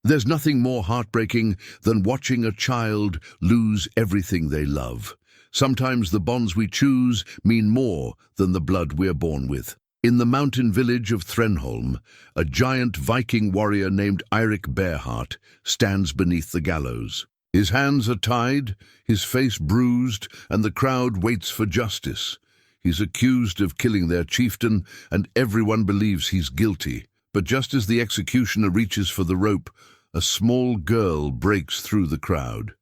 There's nothing more heartbreaking than watching a child lose everything they love. Sometimes the bonds we choose mean more than the blood we're born with. In the mountain village of Threnholm, a giant Viking warrior named Eirik Bearheart stands beneath the gallows. His hands are tied, his face bruised, and the crowd waits for justice. He's accused of killing their chieftain, and everyone believes he's guilty. But just as the executioner reaches for the rope, a small girl breaks through the crowd.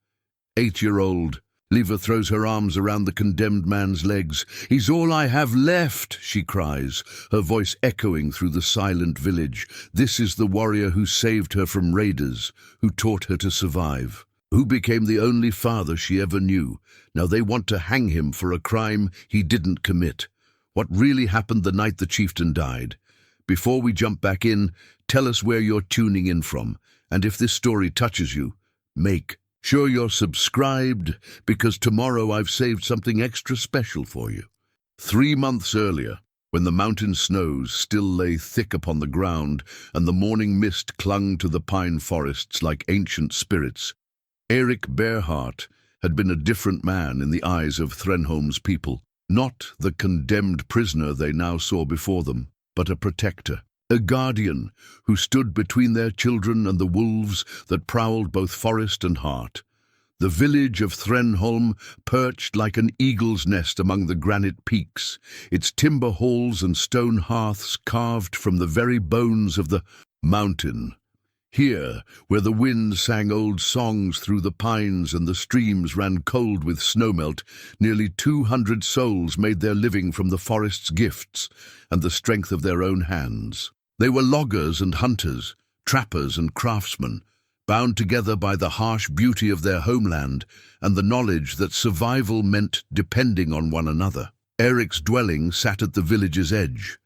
8-year-old Liva throws her arms around the condemned man's legs. "He's all I have left," she cries, her voice echoing through the silent village. This is the warrior who saved her from raiders, who taught her to survive, who became the only father she ever knew. Now they want to hang him for a crime he didn't commit. What really happened the night the chieftain died? Before we jump back in, tell us where you're tuning in from, and if this story touches you, make sure you're subscribed, because tomorrow I've saved something extra special for you. 3 months earlier, when the mountain snows still lay thick upon the ground and the morning mist clung to the pine forests like ancient spirits, Eirik Bearheart had been a different man in the eyes of Threnholm's people. Not the condemned prisoner they now saw before them, but a protector, a guardian who stood between their children and the wolves that prowled both forest and heart. The village of Threnholm perched like an eagle's nest among the granite peaks, its timber halls and stone hearths carved from the very bones of the mountain. Here, where the wind sang old songs through the pines and the streams ran cold with snowmelt, nearly 200 souls made their living from the forest's gifts and the strength of their own hands. They were loggers and hunters, trappers and craftsmen, bound together by the harsh beauty of their homeland and the knowledge that survival meant depending on one another. Eirik's dwelling sat at the village's edge,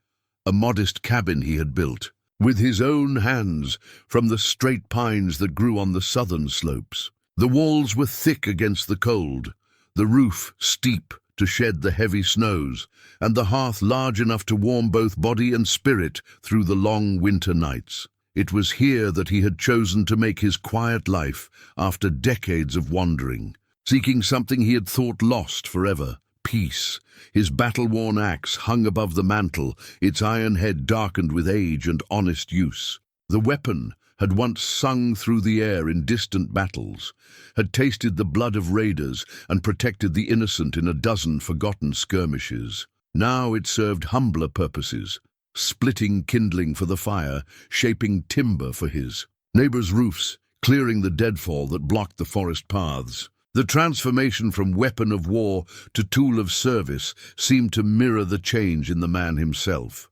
a modest cabin he had built, with his own hands, from the straight pines that grew on the southern slopes. The walls were thick against the cold, the roof steep to shed the heavy snows, and the hearth large enough to warm both body and spirit through the long winter nights. It was here that he had chosen to make his quiet life after decades of wandering, seeking something he had thought lost forever: peace. His battle-worn axe hung above the mantel, its iron head darkened with age and honest use. The weapon had once sung through the air in distant battles, had tasted the blood of raiders and protected the innocent in a dozen forgotten skirmishes. Now it served humbler purposes, splitting kindling for the fire, shaping timber for his neighbors' roofs, clearing the deadfall that blocked the forest paths. The transformation from weapon of war to tool of service seemed to mirror the change in the man himself.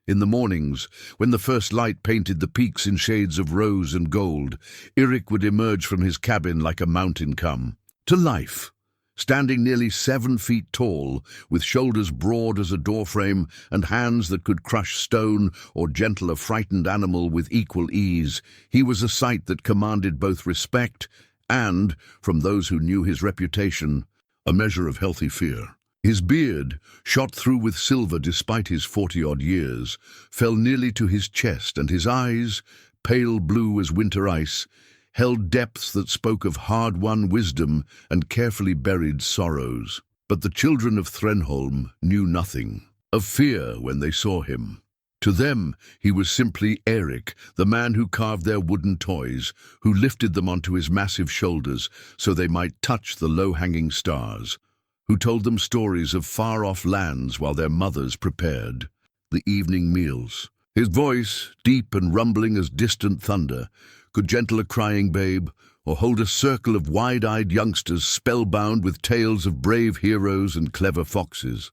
In the mornings, when the first light painted the peaks in shades of rose and gold, Eirik would emerge from his cabin like a mountain come to life, standing nearly 7 feet tall, with shoulders broad as a doorframe and hands that could crush stone or gentle a frightened animal with equal ease. He was a sight that commanded both respect and, from those who knew his reputation, a measure of healthy fear. His beard, shot through with silver despite his 40-odd years, fell nearly to his chest, and his eyes, pale blue as winter ice, held depths that spoke of hard-won wisdom and carefully buried sorrows. But the children of Threnholm knew nothing of fear when they saw him. To them, he was simply Eirik, the man who carved their wooden toys, who lifted them onto his massive shoulders so they might touch the low-hanging stars, who told them stories of far-off lands while their mothers prepared the evening meals. His voice, deep and rumbling as distant thunder, could gentle a crying babe or hold a circle of wide-eyed youngsters spellbound with tales of brave heroes and clever foxes.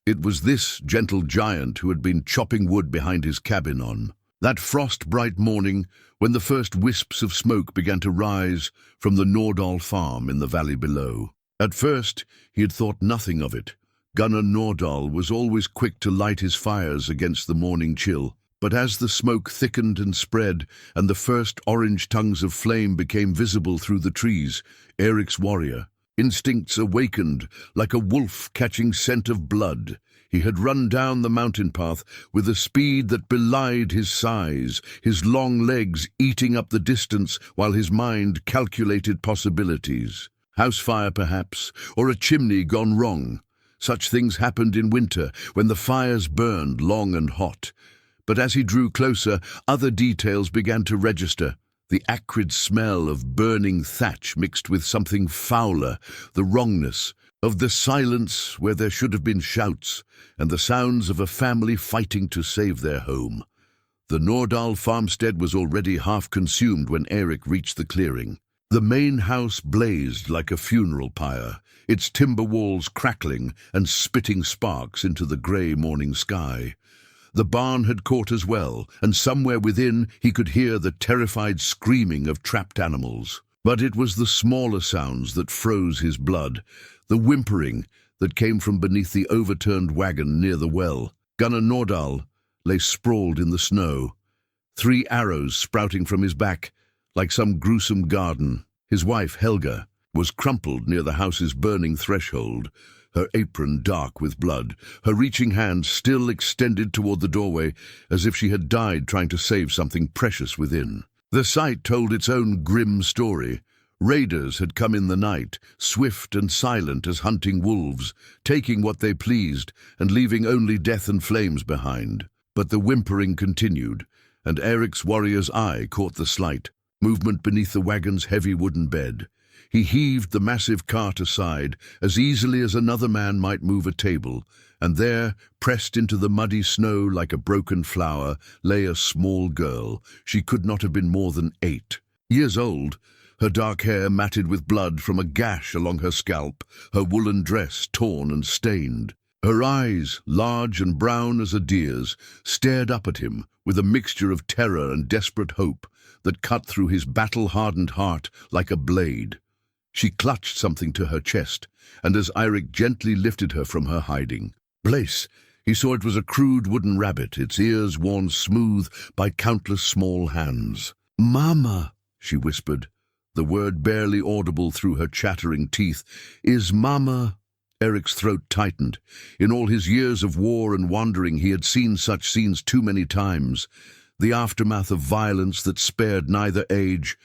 It was this gentle giant who had been chopping wood behind his cabin on that frost-bright morning when the first wisps of smoke began to rise from the Nordahl farm in the valley below. At first, he had thought nothing of it. Gunnar Nordahl was always quick to light his fires against the morning chill. But as the smoke thickened and spread, and the first orange tongues of flame became visible through the trees, Eirik's warrior instincts awakened like a wolf catching scent of blood. He had run down the mountain path with a speed that belied his size, his long legs eating up the distance while his mind calculated possibilities. House fire, perhaps, or a chimney gone wrong. Such things happened in winter, when the fires burned long and hot. But as he drew closer, other details began to register. The acrid smell of burning thatch mixed with something fouler, the wrongness of the silence where there should have been shouts, and the sounds of a family fighting to save their home. The Nordahl farmstead was already half consumed when Eirik reached the clearing. The main house blazed like a funeral pyre, its timber walls crackling and spitting sparks into the grey morning sky. The barn had caught as well, and somewhere within he could hear the terrified screaming of trapped animals. But it was the smaller sounds that froze his blood, the whimpering that came from beneath the overturned wagon near the well. Gunnar Nordahl lay sprawled in the snow, 3 arrows sprouting from his back like some gruesome garden. His wife, Helga, was crumpled near the house's burning threshold, her apron dark with blood, her reaching hand still extended toward the doorway as if she had died trying to save something precious within. The sight told its own grim story. Raiders had come in the night, swift and silent as hunting wolves, taking what they pleased and leaving only death and flames behind. But the whimpering continued, and Eirik's warrior's eye caught the slight movement beneath the wagon's heavy wooden bed. He heaved the massive cart aside as easily as another man might move a table, and there, pressed into the muddy snow like a broken flower, lay a small girl. She could not have been more than 8 years old, her dark hair matted with blood from a gash along her scalp, her woolen dress torn and stained. Her eyes, large and brown as a deer's, stared up at him with a mixture of terror and desperate hope that cut through his battle-hardened heart like a blade. She clutched something to her chest, and as Eirik gently lifted her from her hiding place, he saw it was a crude wooden rabbit, its ears worn smooth by countless small hands. "Mama," she whispered, the word barely audible through her chattering teeth. "Is Mama—" Eirik's throat tightened. In all his years of war and wandering, he had seen such scenes too many times. The aftermath of violence that spared neither age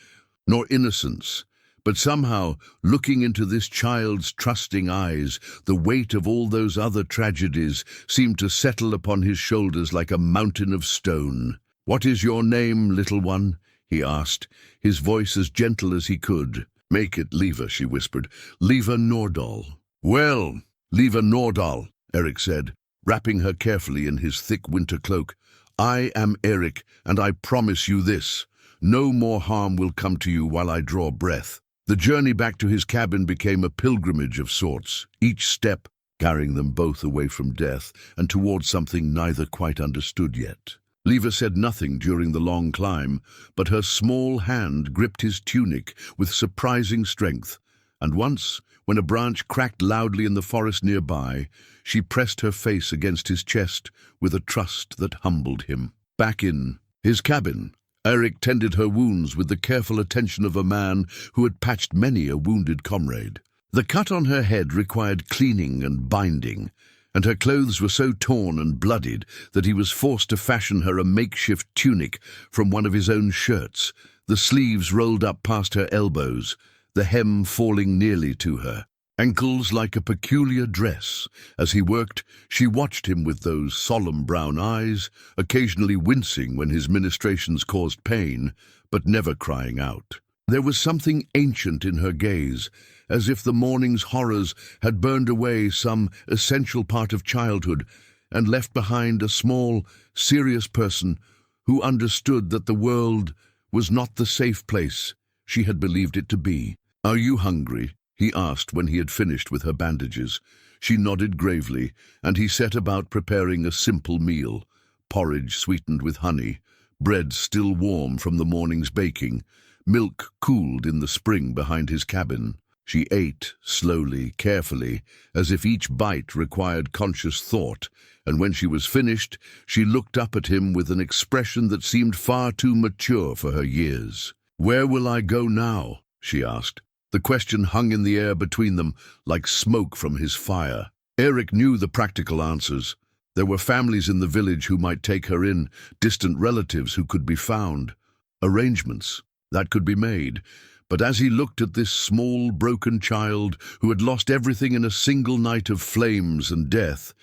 nor innocence. But somehow, looking into this child's trusting eyes, the weight of all those other tragedies seemed to settle upon his shoulders like a mountain of stone. "What is your name, little one?" he asked, his voice as gentle as he could. "Make it Liva," she whispered. "Liva Nordahl." "Well, Liva Nordahl," Eirik said, wrapping her carefully in his thick winter cloak. "I am Eirik, and I promise you this. No more harm will come to you while I draw breath." The journey back to his cabin became a pilgrimage of sorts, each step carrying them both away from death and towards something neither quite understood yet. Liva said nothing during the long climb, but her small hand gripped his tunic with surprising strength, and once, when a branch cracked loudly in the forest nearby, she pressed her face against his chest with a trust that humbled him. Back in his cabin, Eirik tended her wounds with the careful attention of a man who had patched many a wounded comrade. The cut on her head required cleaning and binding, and her clothes were so torn and bloodied that he was forced to fashion her a makeshift tunic from one of his own shirts, the sleeves rolled up past her elbows, the hem falling nearly to her ankles like a peculiar dress. As he worked, she watched him with those solemn brown eyes, occasionally wincing when his ministrations caused pain, but never crying out. There was something ancient in her gaze, as if the morning's horrors had burned away some essential part of childhood and left behind a small, serious person who understood that the world was not the safe place she had believed it to be. "Are you hungry?" he asked when he had finished with her bandages. She nodded gravely, and he set about preparing a simple meal, porridge sweetened with honey, bread still warm from the morning's baking, milk cooled in the spring behind his cabin. She ate, slowly, carefully, as if each bite required conscious thought, and when she was finished, she looked up at him with an expression that seemed far too mature for her years. "Where will I go now?" she asked. The question hung in the air between them like smoke from his fire. Eirik knew the practical answers. There were families in the village who might take her in, distant relatives who could be found. Arrangements that could be made. But as he looked at this small, broken child who had lost everything in a single night of flames and death,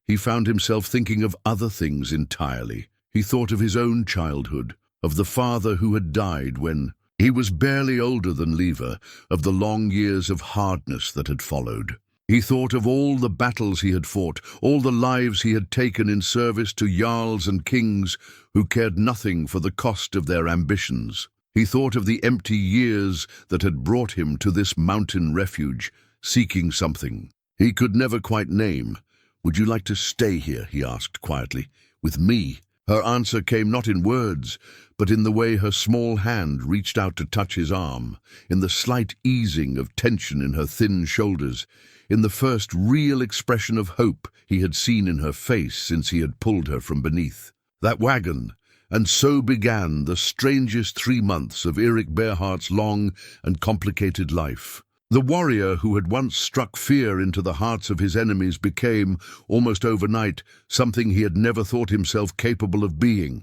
he found himself thinking of other things entirely. He thought of his own childhood, of the father who had died when he was barely older than Liva, of the long years of hardness that had followed. He thought of all the battles he had fought, all the lives he had taken in service to jarls and kings who cared nothing for the cost of their ambitions. He thought of the empty years that had brought him to this mountain refuge, seeking something he could never quite name. "Would you like to stay here?" he asked quietly. "With me?" Her answer came not in words, but in the way her small hand reached out to touch his arm, in the slight easing of tension in her thin shoulders, in the first real expression of hope he had seen in her face since he had pulled her from beneath that wagon. And so began the strangest 3 months of Eirik Bearheart's long and complicated life. The warrior who had once struck fear into the hearts of his enemies became, almost overnight, something he had never thought himself capable of being: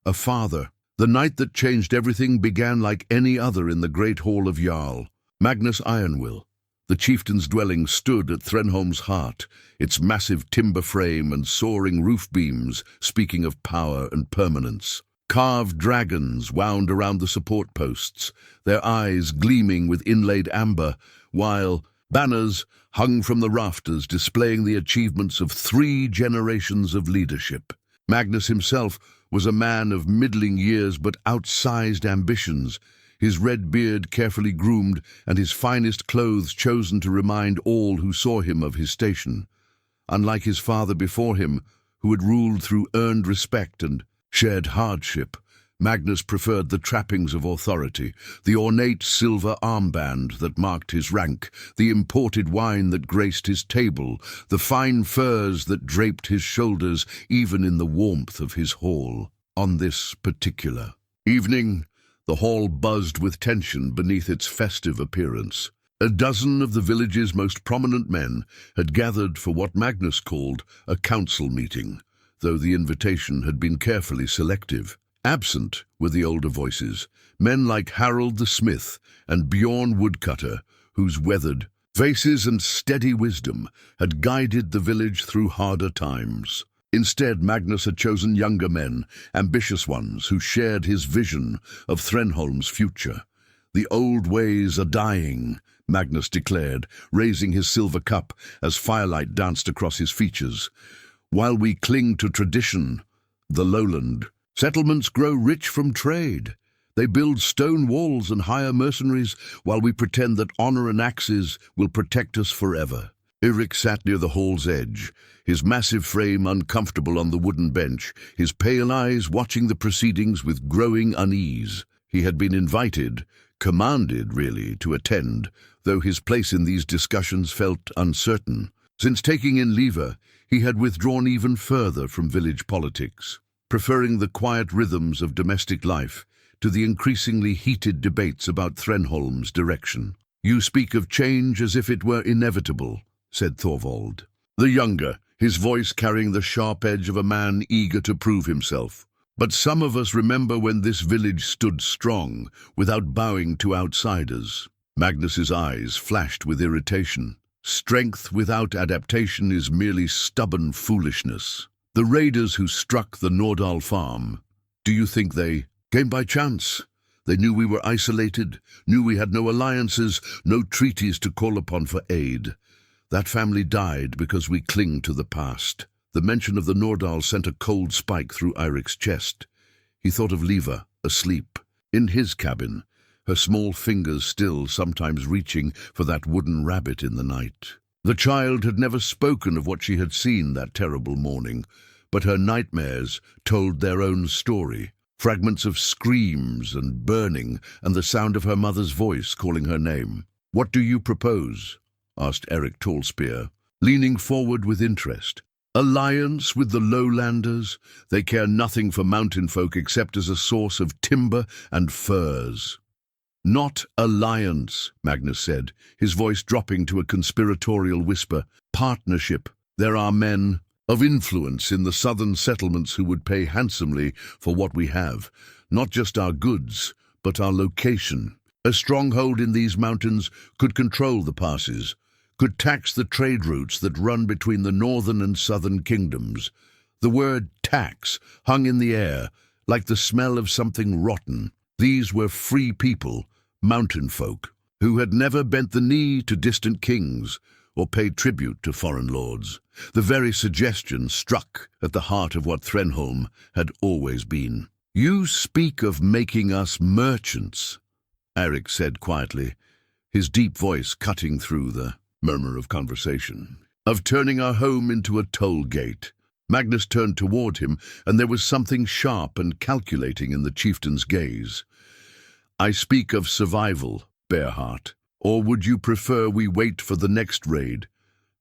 a father. The night that changed everything began like any other in the great hall of Jarl. Magnus Ironwill, the chieftain's dwelling, stood at Threnholm's heart, its massive timber frame and soaring roof beams speaking of power and permanence. Carved dragons wound around the support posts, their eyes gleaming with inlaid amber, while banners hung from the rafters displaying the achievements of 3 generations of leadership. Magnus himself was a man of middling years but outsized ambitions, his red beard carefully groomed and his finest clothes chosen to remind all who saw him of his station. Unlike his father before him, who had ruled through earned respect and shared hardship, Magnus preferred the trappings of authority, the ornate silver armband that marked his rank, the imported wine that graced his table, the fine furs that draped his shoulders even in the warmth of his hall. On this particular evening, the hall buzzed with tension beneath its festive appearance. A dozen of the village's most prominent men had gathered for what Magnus called a council meeting, though the invitation had been carefully selective. Absent were the older voices, men like Harold the Smith and Bjorn Woodcutter, whose weathered faces and steady wisdom had guided the village through harder times. Instead, Magnus had chosen younger men, ambitious ones who shared his vision of Threnholm's future. "The old ways are dying," Magnus declared, raising his silver cup as firelight danced across his features. "While we cling to tradition, the lowland settlements grow rich from trade. They build stone walls and hire mercenaries while we pretend that honor and axes will protect us forever." Eirik sat near the hall's edge, his massive frame uncomfortable on the wooden bench, his pale eyes watching the proceedings with growing unease. He had been invited, commanded really, to attend, though his place in these discussions felt uncertain. Since taking in Liva, he had withdrawn even further from village politics, preferring the quiet rhythms of domestic life to the increasingly heated debates about Threnholm's direction. "You speak of change as if it were inevitable," said Thorvald, the younger, his voice carrying the sharp edge of a man eager to prove himself. "But some of us remember when this village stood strong, without bowing to outsiders." Magnus's eyes flashed with irritation. "Strength without adaptation is merely stubborn foolishness. The raiders who struck the Nordal farm, do you think they came by chance? They knew we were isolated, knew we had no alliances, no treaties to call upon for aid. That family died because we cling to the past." The mention of the Nordal sent a cold spike through Eirik's chest. He thought of Liva, asleep, in his cabin, her small fingers still sometimes reaching for that wooden rabbit in the night. The child had never spoken of what she had seen that terrible morning, but her nightmares told their own story. Fragments of screams and burning, and the sound of her mother's voice calling her name. "What do you propose?" asked Eirik Tallspear, leaning forward with interest. "Alliance with the lowlanders? They care nothing for mountain folk except as a source of timber and furs." "Not alliance," Magnus said, his voice dropping to a conspiratorial whisper. Partnership. There are men of influence in the southern settlements who would pay handsomely for what we have, not just our goods, but our location. A stronghold in these mountains could control the passes, could tax the trade routes that run between the northern and southern kingdoms. The word tax hung in the air, like the smell of something rotten. These were free people, mountain folk, who had never bent the knee to distant kings or paid tribute to foreign lords. The very suggestion struck at the heart of what Threnholm had always been. "You speak of making us merchants," Eirik said quietly, his deep voice cutting through the murmur of conversation. "Of turning our home into a toll gate." Magnus turned toward him, and there was something sharp and calculating in the chieftain's gaze. "I speak of survival, Bearheart. Or would you prefer we wait for the next raid?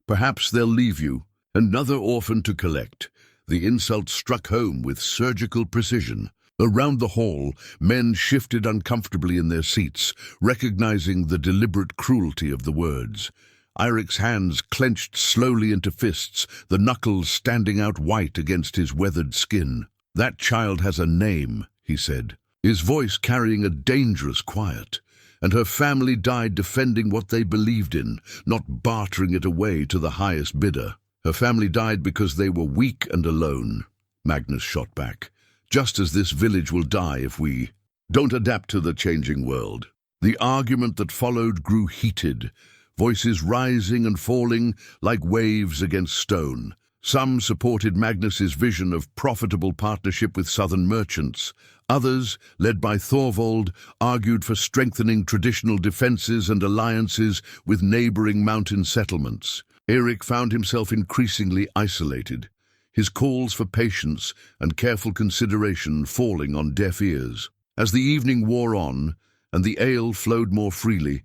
Perhaps they'll leave you, another orphan to collect." The insult struck home with surgical precision. Around the hall, men shifted uncomfortably in their seats, recognizing the deliberate cruelty of the words. Eirik's hands clenched slowly into fists, the knuckles standing out white against his weathered skin. "That child has a name," he said, his voice carrying a dangerous quiet. "And her family died defending what they believed in, not bartering it away to the highest bidder. Her family died because they were weak and alone," Magnus shot back. "Just as this village will die if we don't adapt to the changing world." The argument that followed grew heated, voices rising and falling like waves against stone. Some supported Magnus's vision of profitable partnership with southern merchants. Others, led by Thorvald, argued for strengthening traditional defenses and alliances with neighboring mountain settlements. Eirik found himself increasingly isolated, his calls for patience and careful consideration falling on deaf ears. As the evening wore on and the ale flowed more freely,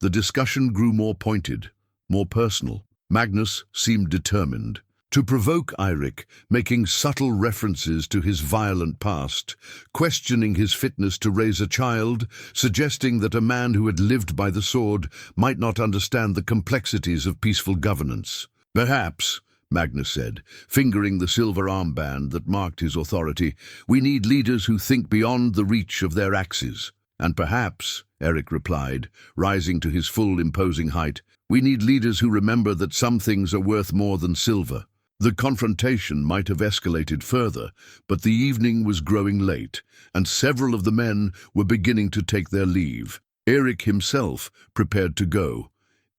the discussion grew more pointed, more personal. Magnus seemed determined to provoke Eirik, making subtle references to his violent past, questioning his fitness to raise a child, suggesting that a man who had lived by the sword might not understand the complexities of peaceful governance. "Perhaps," Magnus said, fingering the silver armband that marked his authority, "we need leaders who think beyond the reach of their axes." "And perhaps," Eirik replied, rising to his full imposing height, "we need leaders who remember that some things are worth more than silver." The confrontation might have escalated further, but the evening was growing late, and several of the men were beginning to take their leave. Eirik himself prepared to go,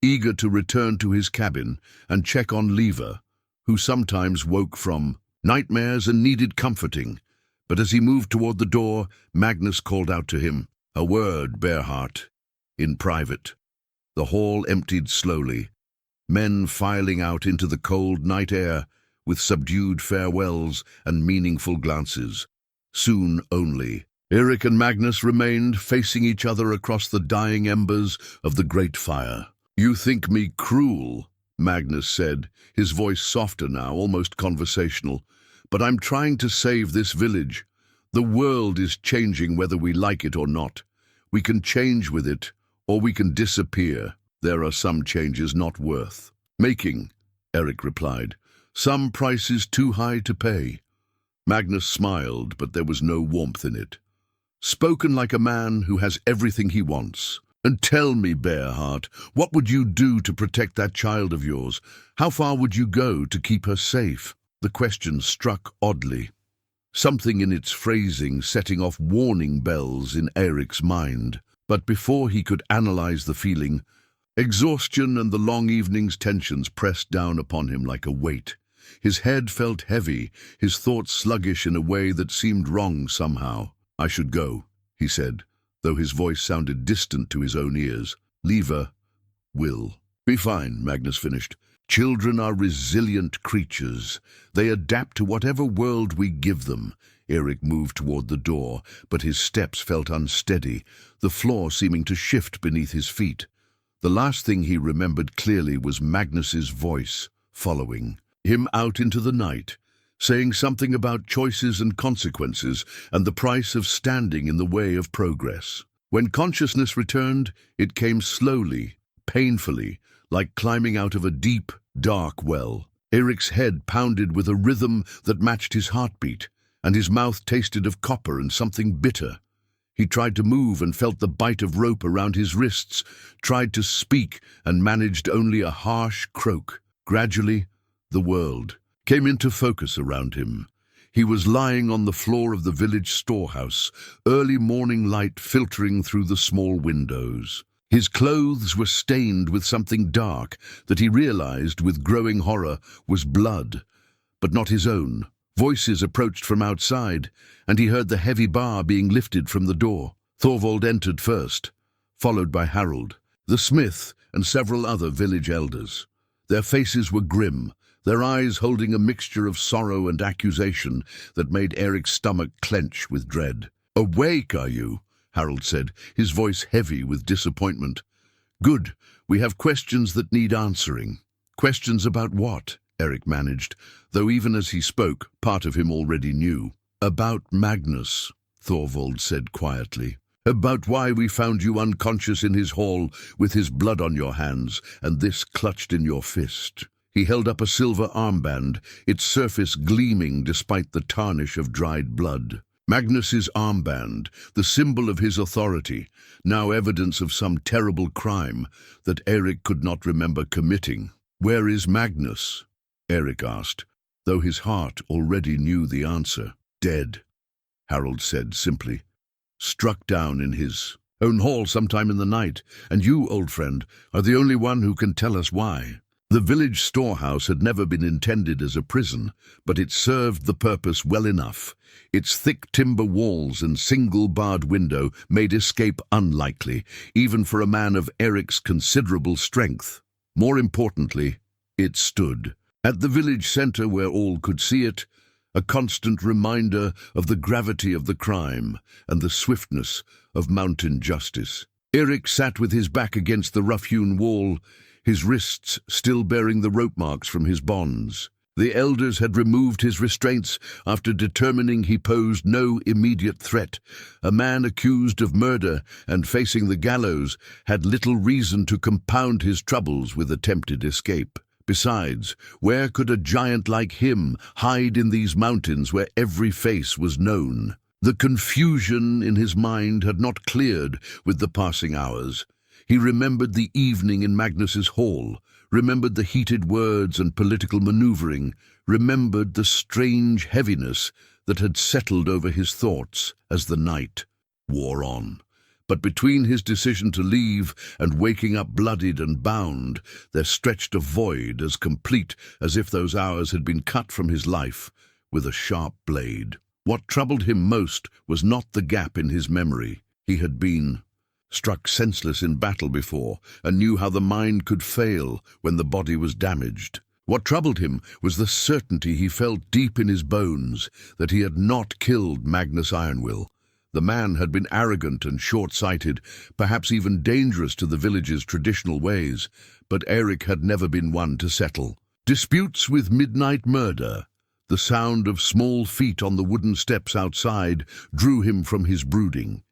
eager to return to his cabin and check on Liva, who sometimes woke from nightmares and needed comforting. But as he moved toward the door, Magnus called out to him, "A word, Bearheart," in private. The hall emptied slowly, men filing out into the cold night air with subdued farewells and meaningful glances. Soon only, Eirik and Magnus remained facing each other across the dying embers of the great fire. "You think me cruel," Magnus said, his voice softer now, almost conversational, "but I'm trying to save this village. The world is changing whether we like it or not. We can change with it, or we can disappear. There are some changes not worth making," Eirik replied. "Some prices too high to pay." Magnus smiled, but there was no warmth in it. "Spoken like a man who has everything he wants. And tell me, Bearheart, what would you do to protect that child of yours? How far would you go to keep her safe?" The question struck oddly, something in its phrasing setting off warning bells in Eirik's mind. But before he could analyze the feeling, exhaustion and the long evening's tensions pressed down upon him like a weight. His head felt heavy, his thoughts sluggish in a way that seemed wrong somehow. "I should go," he said, though his voice sounded distant to his own ears. "Liva will be fine," Magnus finished. "Children are resilient creatures. They adapt to whatever world we give them." Eirik moved toward the door, but his steps felt unsteady, the floor seeming to shift beneath his feet. The last thing he remembered clearly was Magnus's voice following him out into the night, saying something about choices and consequences and the price of standing in the way of progress. When consciousness returned, it came slowly, painfully, like climbing out of a deep, dark well. Eirik's head pounded with a rhythm that matched his heartbeat, and his mouth tasted of copper and something bitter. He tried to move and felt the bite of rope around his wrists, tried to speak and managed only a harsh croak. Gradually, the world came into focus around him. He was lying on the floor of the village storehouse, early morning light filtering through the small windows. His clothes were stained with something dark that he realized with growing horror was blood, but not his own. Voices approached from outside, and he heard the heavy bar being lifted from the door. Thorvald entered first, followed by Harold, the smith, and several other village elders. Their faces were grim, their eyes holding a mixture of sorrow and accusation that made Eirik's stomach clench with dread. "Awake, are you?" Harold said, his voice heavy with disappointment. "Good. We have questions that need answering." "Questions about what?" Eirik managed, though even as he spoke, part of him already knew. "About Magnus," Thorvald said quietly. "About why we found you unconscious in his hall with his blood on your hands and this clutched in your fist." He held up a silver armband, its surface gleaming despite the tarnish of dried blood. Magnus's armband, the symbol of his authority, now evidence of some terrible crime that Eirik could not remember committing. "Where is Magnus?" Eirik asked, though his heart already knew the answer. "Dead," Harold said simply. "Struck down in his own hall sometime in the night, and you, old friend, are the only one who can tell us why." The village storehouse had never been intended as a prison, but it served the purpose well enough. Its thick timber walls and single-barred window made escape unlikely, even for a man of Eirik's considerable strength. More importantly, it stood. At the village centre where all could see it, a constant reminder of the gravity of the crime and the swiftness of mountain justice. Eirik sat with his back against the rough-hewn wall, his wrists still bearing the rope marks from his bonds. The elders had removed his restraints after determining he posed no immediate threat. A man accused of murder and facing the gallows had little reason to compound his troubles with attempted escape. Besides, where could a giant like him hide in these mountains where every face was known? The confusion in his mind had not cleared with the passing hours. He remembered the evening in Magnus's hall, remembered the heated words and political maneuvering, remembered the strange heaviness that had settled over his thoughts as the night wore on. But between his decision to leave and waking up bloodied and bound, there stretched a void as complete as if those hours had been cut from his life with a sharp blade. What troubled him most was not the gap in his memory. He had been struck senseless in battle before, and knew how the mind could fail when the body was damaged. What troubled him was the certainty he felt deep in his bones that he had not killed Magnus Ironwill. The man had been arrogant and short-sighted, perhaps even dangerous to the village's traditional ways, but Eirik had never been one to settle. Disputes with midnight murder. The sound of small feet on the wooden steps outside drew him from his brooding.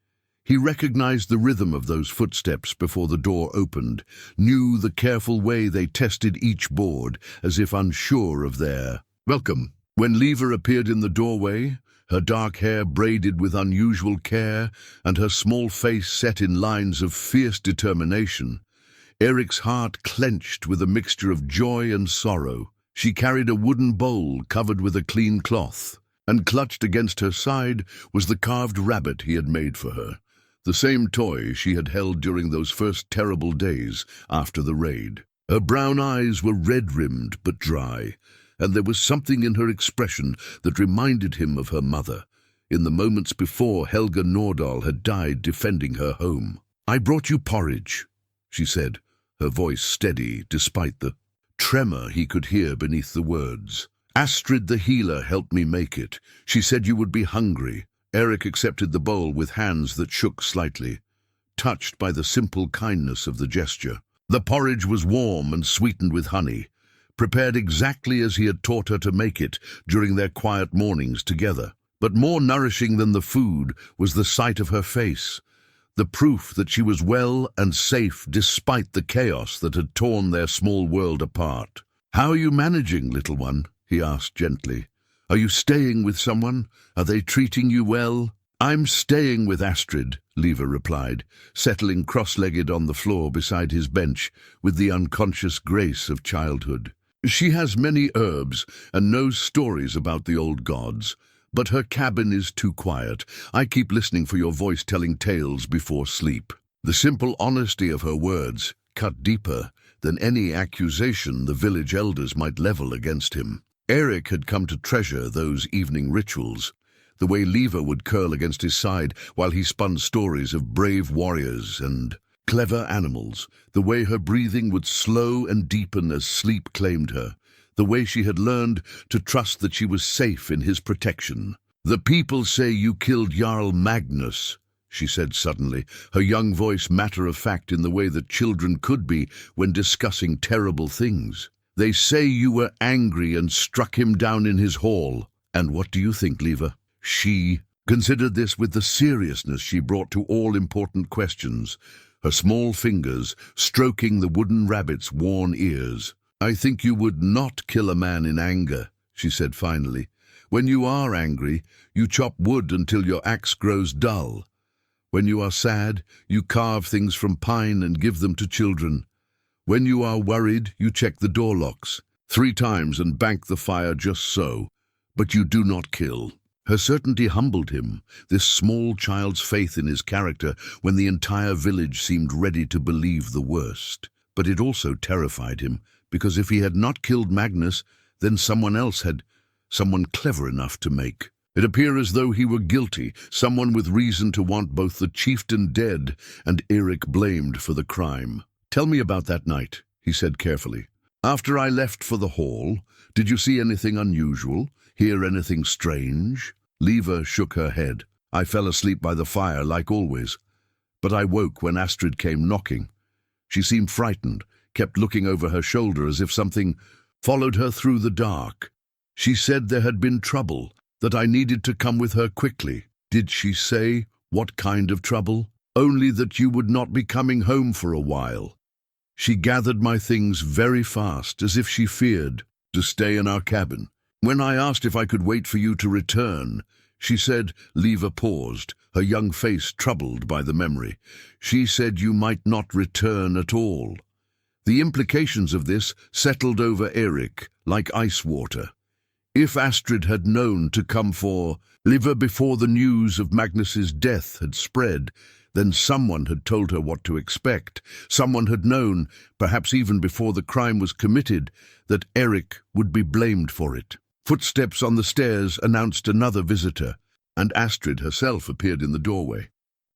He recognized the rhythm of those footsteps before the door opened, knew the careful way they tested each board, as if unsure of their welcome. When Liva appeared in the doorway, her dark hair braided with unusual care and her small face set in lines of fierce determination, Eirik's heart clenched with a mixture of joy and sorrow. She carried a wooden bowl covered with a clean cloth, and clutched against her side was the carved rabbit he had made for her. The same toy she had held during those first terrible days after the raid. Her brown eyes were red-rimmed but dry, and there was something in her expression that reminded him of her mother, in the moments before Helga Nordahl had died defending her home. "I brought you porridge," she said, her voice steady despite the tremor he could hear beneath the words. "Astrid the healer helped me make it. She said you would be hungry." Eirik accepted the bowl with hands that shook slightly, touched by the simple kindness of the gesture. The porridge was warm and sweetened with honey, prepared exactly as he had taught her to make it during their quiet mornings together. But more nourishing than the food was the sight of her face, the proof that she was well and safe despite the chaos that had torn their small world apart. "How are you managing, little one?" he asked gently. "Are you staying with someone? Are they treating you well?" "I'm staying with Astrid," Liva replied, settling cross-legged on the floor beside his bench with the unconscious grace of childhood. "She has many herbs and knows stories about the old gods, but her cabin is too quiet. I keep listening for your voice telling tales before sleep." The simple honesty of her words cut deeper than any accusation the village elders might level against him. Eirik had come to treasure those evening rituals, the way Liva would curl against his side while he spun stories of brave warriors and clever animals, the way her breathing would slow and deepen as sleep claimed her, the way she had learned to trust that she was safe in his protection. "The people say you killed Jarl Magnus," she said suddenly, her young voice matter-of-fact in the way that children could be when discussing terrible things. "They say you were angry and struck him down in his hall. And what do you think, Liva?" She considered this with the seriousness she brought to all important questions, her small fingers stroking the wooden rabbit's worn ears. "I think you would not kill a man in anger," she said finally. "When you are angry, you chop wood until your axe grows dull. When you are sad, you carve things from pine and give them to children. When you are worried, you check the door locks 3 times and bank the fire just so. But you do not kill." Her certainty humbled him, this small child's faith in his character when the entire village seemed ready to believe the worst. But it also terrified him, because if he had not killed Magnus, then someone else had, someone clever enough to make. It appeared as though he were guilty, someone with reason to want both the chieftain dead and Eirik blamed for the crime. "Tell me about that night," he said carefully. "After I left for the hall, did you see anything unusual? Hear anything strange?" Liva shook her head. "I fell asleep by the fire, like always. But I woke when Astrid came knocking. She seemed frightened, kept looking over her shoulder as if something followed her through the dark. She said there had been trouble, that I needed to come with her quickly." "Did she say what kind of trouble?" "Only that you would not be coming home for a while. She gathered my things very fast, as if she feared to stay in our cabin. When I asked if I could wait for you to return, she said," Liva paused, her young face troubled by the memory. "She said you might not return at all." The implications of this settled over Eirik like ice water. If Astrid had known to come for Liva before the news of Magnus's death had spread, then someone had told her what to expect. Someone had known, perhaps even before the crime was committed, that Eirik would be blamed for it. Footsteps on the stairs announced another visitor, and Astrid herself appeared in the doorway.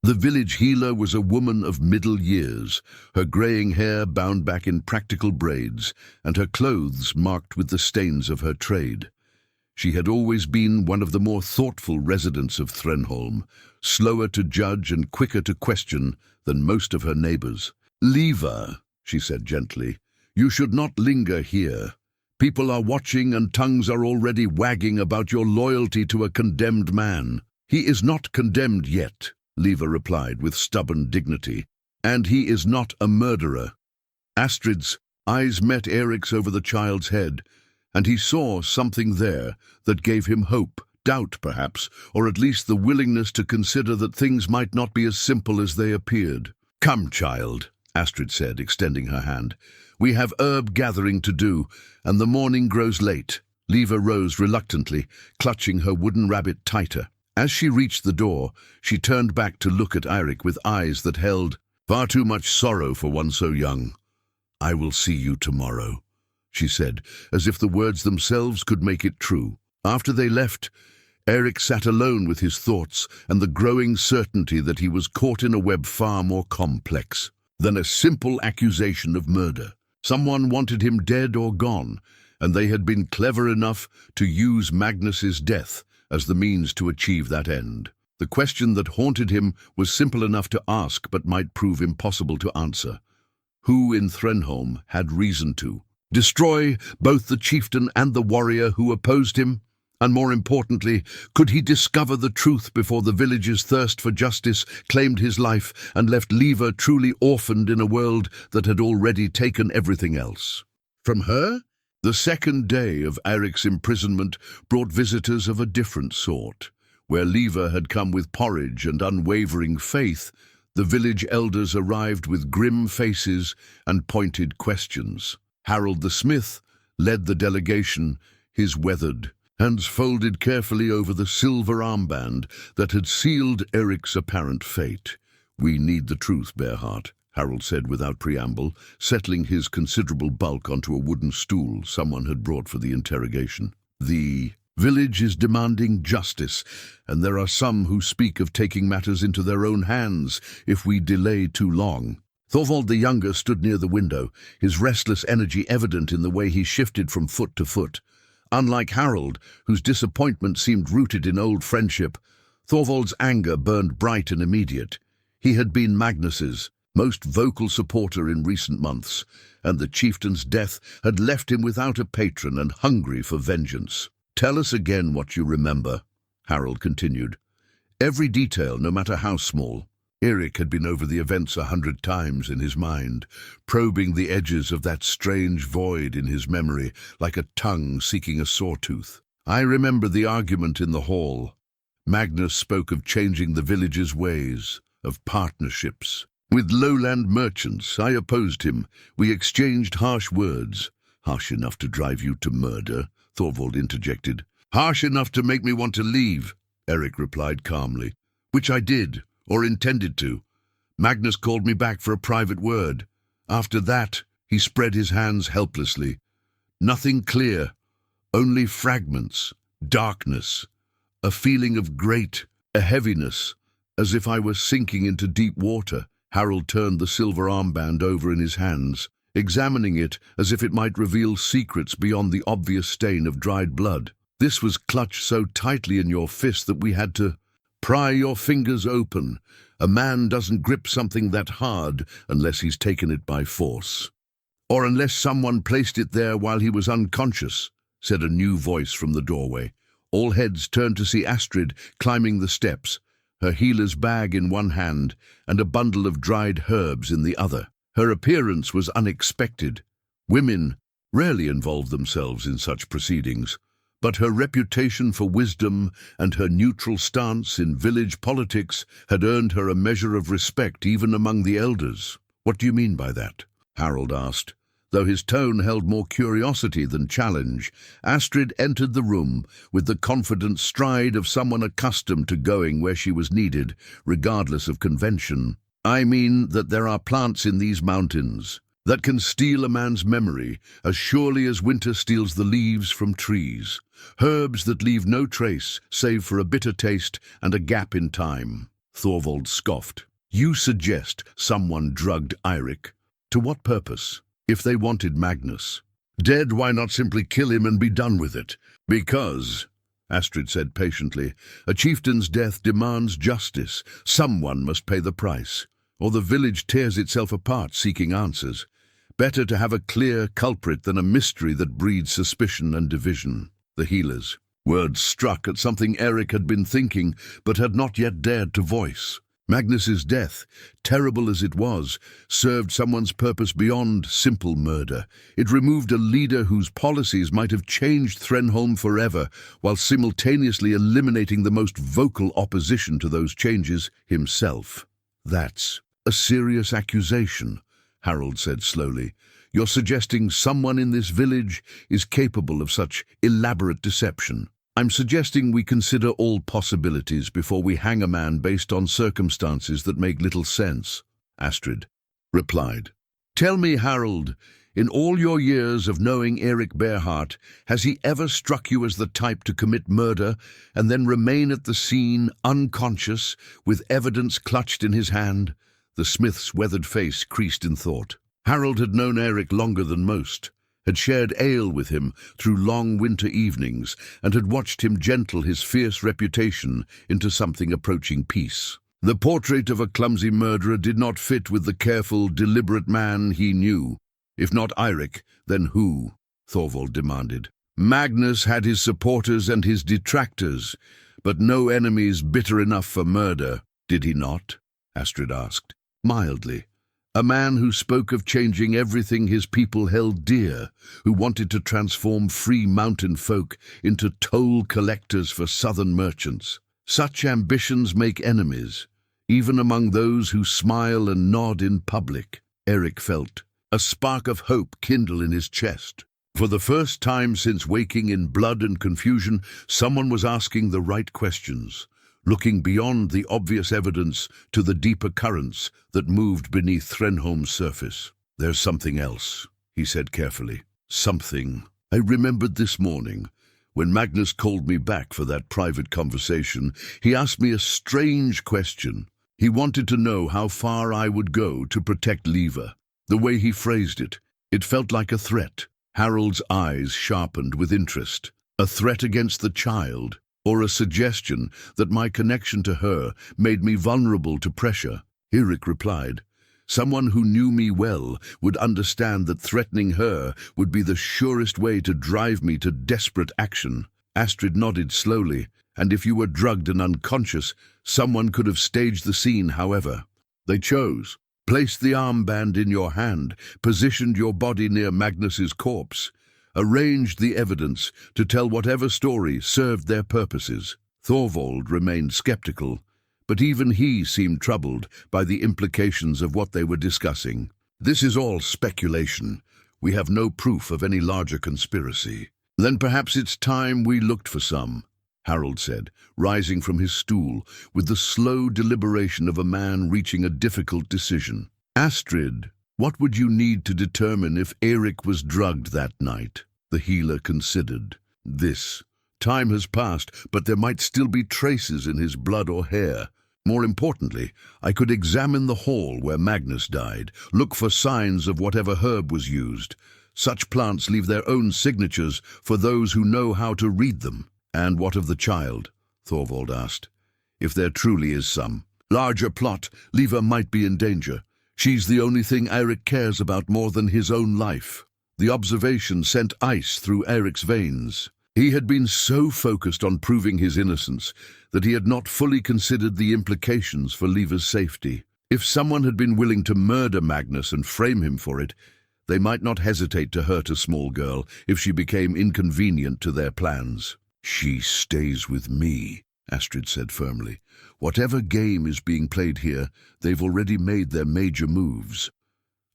The village healer was a woman of middle years, her greying hair bound back in practical braids, and her clothes marked with the stains of her trade. She had always been one of the more thoughtful residents of Threnholm, slower to judge and quicker to question than most of her neighbours. "Liva," she said gently, "you should not linger here. People are watching and tongues are already wagging about your loyalty to a condemned man." "He is not condemned yet," Liva replied with stubborn dignity, "and he is not a murderer." Astrid's eyes met Eirik's over the child's head, and he saw something there that gave him hope, doubt perhaps, or at least the willingness to consider that things might not be as simple as they appeared. "Come, child," Astrid said, extending her hand. "We have herb gathering to do, and the morning grows late." Liva rose reluctantly, clutching her wooden rabbit tighter. As she reached the door, she turned back to look at Eirik with eyes that held far too much sorrow for one so young. "I will see you tomorrow," she said, as if the words themselves could make it true. After they left, Eirik sat alone with his thoughts and the growing certainty that he was caught in a web far more complex than a simple accusation of murder. Someone wanted him dead or gone, and they had been clever enough to use Magnus's death as the means to achieve that end. The question that haunted him was simple enough to ask but might prove impossible to answer. Who in Threnholm had reason to destroy both the chieftain and the warrior who opposed him? And more importantly, could he discover the truth before the village's thirst for justice claimed his life and left Liva truly orphaned in a world that had already taken everything else? From her, The second day of Eirik's imprisonment brought visitors of a different sort. Where Liva had come with porridge and unwavering faith, the village elders arrived with grim faces and pointed questions. Harold the smith led the delegation, his weathered hands folded carefully over the silver armband that had sealed Eirik's apparent fate. "We need the truth, Bearheart," Harold said without preamble, settling his considerable bulk onto a wooden stool someone had brought for the interrogation. "The village is demanding justice, and there are some who speak of taking matters into their own hands if we delay too long." Thorvald the younger stood near the window, his restless energy evident in the way he shifted from foot to foot. Unlike Harold, whose disappointment seemed rooted in old friendship, Thorvald's anger burned bright and immediate. He had been Magnus's most vocal supporter in recent months, and the chieftain's death had left him without a patron and hungry for vengeance. "Tell us again what you remember," Harold continued. "Every detail, no matter how small." Eirik had been over the events 100 times in his mind, probing the edges of that strange void in his memory, like a tongue seeking a sawtooth. "I remember the argument in the hall. Magnus spoke of changing the village's ways, of partnerships. With lowland merchants, I opposed him. We exchanged harsh words." "Harsh enough to drive you to murder?" Thorvald interjected. "Harsh enough to make me want to leave," Eirik replied calmly. "Which I did, or intended to. Magnus called me back for a private word. After that, he spread his hands helplessly. Nothing clear, only fragments, darkness, a feeling of a heaviness, as if I were sinking into deep water." Harold turned the silver armband over in his hands, examining it as if it might reveal secrets beyond the obvious stain of dried blood. "This was clutched so tightly in your fist that we had to pry your fingers open. A man doesn't grip something that hard unless he's taken it by force. Or unless someone placed it there while he was unconscious," said a new voice from the doorway. All heads turned to see Astrid climbing the steps, her healer's bag in one hand and a bundle of dried herbs in the other. Her appearance was unexpected. Women rarely involved themselves in such proceedings, but her reputation for wisdom and her neutral stance in village politics had earned her a measure of respect even among the elders. "What do you mean by that?" Harold asked. Though his tone held more curiosity than challenge, Astrid entered the room with the confident stride of someone accustomed to going where she was needed, regardless of convention. "I mean that there are plants in these mountains that can steal a man's memory as surely as winter steals the leaves from trees. Herbs that leave no trace save for a bitter taste and a gap in time." Thorvald scoffed. "You suggest someone drugged Eirik? To what purpose? If they wanted Magnus dead, why not simply kill him and be done with it?" "Because," Astrid said patiently, "a chieftain's death demands justice. Someone must pay the price, or the village tears itself apart seeking answers. Better to have a clear culprit than a mystery that breeds suspicion and division." The healers' words struck at something Eirik had been thinking but had not yet dared to voice. Magnus's death, terrible as it was, served someone's purpose beyond simple murder. It removed a leader whose policies might have changed Threnholm forever, while simultaneously eliminating the most vocal opposition to those changes, himself. "That's a serious accusation," Harold said slowly. "You're suggesting someone in this village is capable of such elaborate deception." "I'm suggesting we consider all possibilities before we hang a man based on circumstances that make little sense," Astrid replied. "Tell me, Harold, in all your years of knowing Eirik Bearheart, has he ever struck you as the type to commit murder and then remain at the scene unconscious, with evidence clutched in his hand?" The smith's weathered face creased in thought. Harold had known Eirik longer than most, had shared ale with him through long winter evenings, and had watched him gentle his fierce reputation into something approaching peace. The portrait of a clumsy murderer did not fit with the careful, deliberate man he knew. "If not Eirik, then who?" Thorvald demanded. "Magnus had his supporters and his detractors, but no enemies bitter enough for murder, did he not?" Astrid asked, mildly, A man who spoke of changing everything his people held dear, who wanted to transform free mountain folk into toll collectors for southern merchants. Such ambitions make enemies, even among those who smile and nod in public. Eirik felt a spark of hope kindle in his chest. For the first time since waking in blood and confusion, someone was asking the right questions, looking beyond the obvious evidence to the deeper currents that moved beneath Threnholm's surface. "There's something else," he said carefully. "Something I remembered this morning. When Magnus called me back for that private conversation, he asked me a strange question. He wanted to know how far I would go to protect Liva. The way he phrased it, it felt like a threat." Harold's eyes sharpened with interest. A threat against the child, or a suggestion that my connection to her made me vulnerable to pressure? Eirik replied, "Someone who knew me well would understand that threatening her would be the surest way to drive me to desperate action." Astrid nodded slowly. "And if you were drugged and unconscious, someone could have staged the scene however they chose. Placed the armband in your hand, positioned your body near Magnus's corpse, arranged the evidence to tell whatever story served their purposes." Thorvald remained skeptical, but even he seemed troubled by the implications of what they were discussing. "This is all speculation. We have no proof of any larger conspiracy." "Then perhaps it's time we looked for some," Harold said, rising from his stool with the slow deliberation of a man reaching a difficult decision. "Astrid, what would you need to determine if Eirik was drugged that night?" The healer considered. "This. Time has passed, but there might still be traces in his blood or hair. More importantly, I could examine the hall where Magnus died, look for signs of whatever herb was used. Such plants leave their own signatures for those who know how to read them." "And what of the child?" Thorvald asked. "If there truly is some larger plot, Liva might be in danger. She's the only thing Eirik cares about more than his own life." The observation sent ice through Eirik's veins. He had been so focused on proving his innocence that he had not fully considered the implications for Liva's safety. If someone had been willing to murder Magnus and frame him for it, they might not hesitate to hurt a small girl if she became inconvenient to their plans. "She stays with me," Astrid said firmly. "Whatever game is being played here, they've already made their major moves.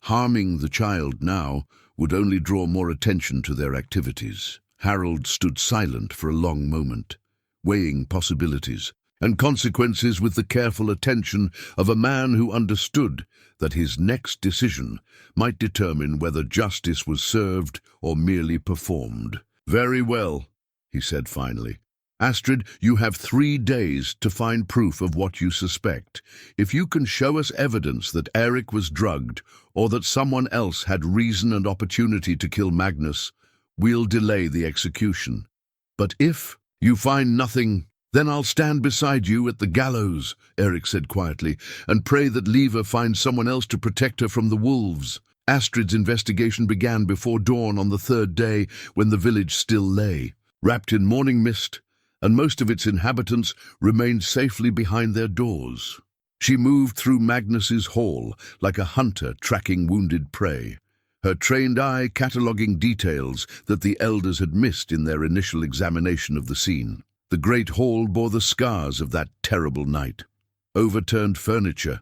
Harming the child now would only draw more attention to their activities." Harold stood silent for a long moment, weighing possibilities and consequences with the careful attention of a man who understood that his next decision might determine whether justice was served or merely performed. "Very well," he said finally. "Astrid, you have 3 days to find proof of what you suspect. If you can show us evidence that Eirik was drugged or that someone else had reason and opportunity to kill Magnus, we'll delay the execution. But if you find nothing, then I'll stand beside you at the gallows," Eirik said quietly, "and pray that Liva finds someone else to protect her from the wolves." Astrid's investigation began before dawn on the 3rd day, when the village still lay, wrapped in morning mist, and most of its inhabitants remained safely behind their doors. She moved through Magnus's hall like a hunter tracking wounded prey, her trained eye cataloguing details that the elders had missed in their initial examination of the scene. The great hall bore the scars of that terrible night. Overturned furniture,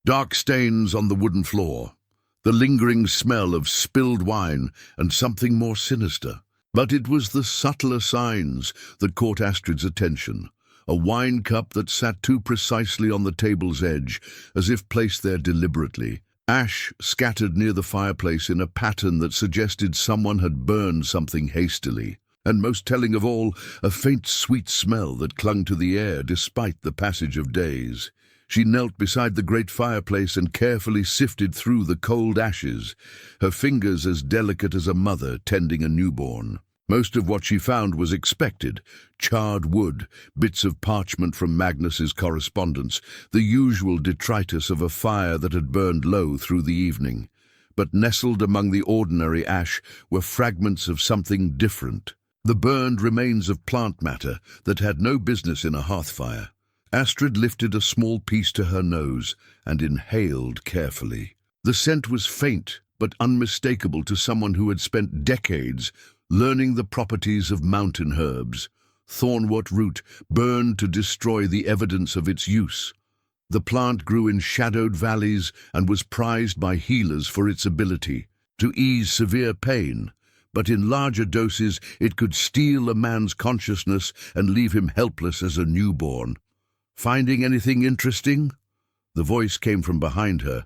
dark stains on the wooden floor, the lingering smell of spilled wine, and something more sinister. But it was the subtler signs that caught Astrid's attention. A wine cup that sat too precisely on the table's edge, as if placed there deliberately. Ash scattered near the fireplace in a pattern that suggested someone had burned something hastily. And most telling of all, a faint sweet smell that clung to the air despite the passage of days. She knelt beside the great fireplace and carefully sifted through the cold ashes, her fingers as delicate as a mother tending a newborn. Most of what she found was expected: charred wood, bits of parchment from Magnus's correspondence, the usual detritus of a fire that had burned low through the evening. But nestled among the ordinary ash were fragments of something different, the burned remains of plant matter that had no business in a hearth fire. Astrid lifted a small piece to her nose and inhaled carefully. The scent was faint but unmistakable to someone who had spent decades learning the properties of mountain herbs. Thornwort root burned to destroy the evidence of its use. The plant grew in shadowed valleys and was prized by healers for its ability to ease severe pain, but in larger doses it could steal a man's consciousness and leave him helpless as a newborn. "Finding anything interesting?" The voice came from behind her,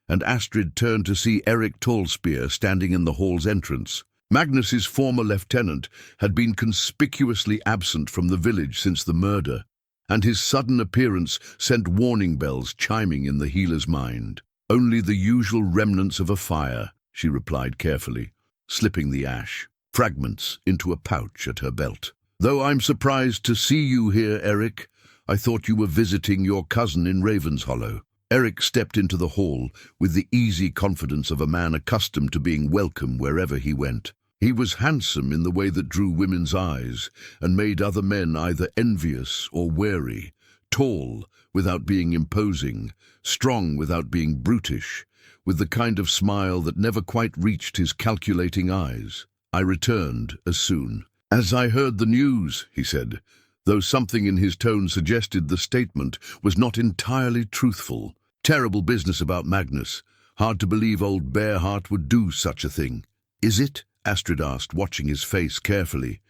and Astrid turned to see Eirik Tallspear standing in the hall's entrance. Magnus's former lieutenant had been conspicuously absent from the village since the murder, and his sudden appearance sent warning bells chiming in the healer's mind. "Only the usual remnants of a fire," she replied carefully, slipping the ash fragments into a pouch at her belt. "Though I'm surprised to see you here, Eirik. I thought you were visiting your cousin in Ravenshollow." Eirik stepped into the hall with the easy confidence of a man accustomed to being welcome wherever he went. He was handsome in the way that drew women's eyes and made other men either envious or wary, tall without being imposing, strong without being brutish, with the kind of smile that never quite reached his calculating eyes. "I returned as soon as I heard the news," he said, though something in his tone suggested the statement was not entirely truthful. "Terrible business about Magnus. Hard to believe old Bearheart would do such a thing." "Is it?" Astrid asked, watching his face carefully.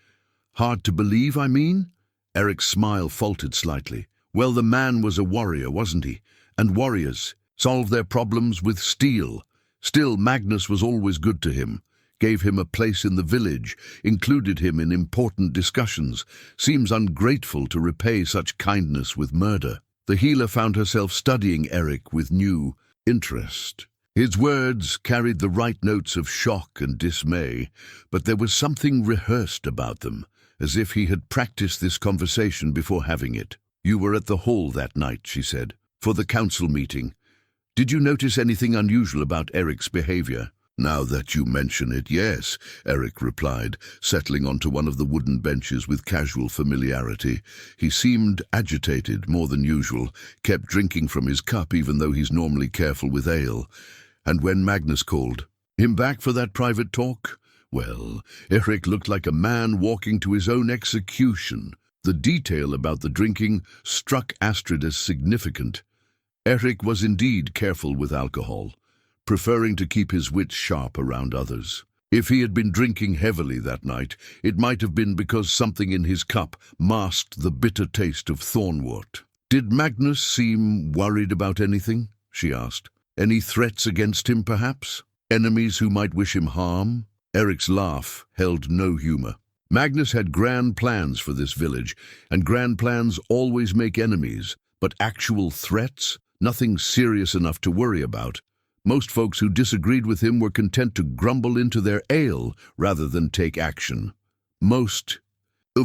"Hard to believe, I mean?" Eric's smile faltered slightly. "Well, the man was a warrior, wasn't he? And warriors solve their problems with steel. Still, Magnus was always good to him, gave him a place in the village, included him in important discussions. Seems ungrateful to repay such kindness with murder." The healer found herself studying Eirik with new interest. His words carried the right notes of shock and dismay, but there was something rehearsed about them, as if he had practiced this conversation before having it. "You were at the hall that night," she said, "for the council meeting. Did you notice anything unusual about Eric's behavior?" "Now that you mention it, yes," Eirik replied, settling onto one of the wooden benches with casual familiarity. "He seemed agitated more than usual, kept drinking from his cup even though he's normally careful with ale. And when Magnus called him back for that private talk, well, Eirik looked like a man walking to his own execution." The detail about the drinking struck Astrid as significant. Eirik was indeed careful with alcohol, preferring to keep his wits sharp around others. If he had been drinking heavily that night, it might have been because something in his cup masked the bitter taste of thornwort. "Did Magnus seem worried about anything?" she asked. "Any threats against him, perhaps? Enemies who might wish him harm?" Eric's laugh held no humor. "Magnus had grand plans for this village, and grand plans always make enemies, but actual threats? Nothing serious enough to worry about. Most folks who disagreed with him were content to grumble into their ale rather than take action." "Most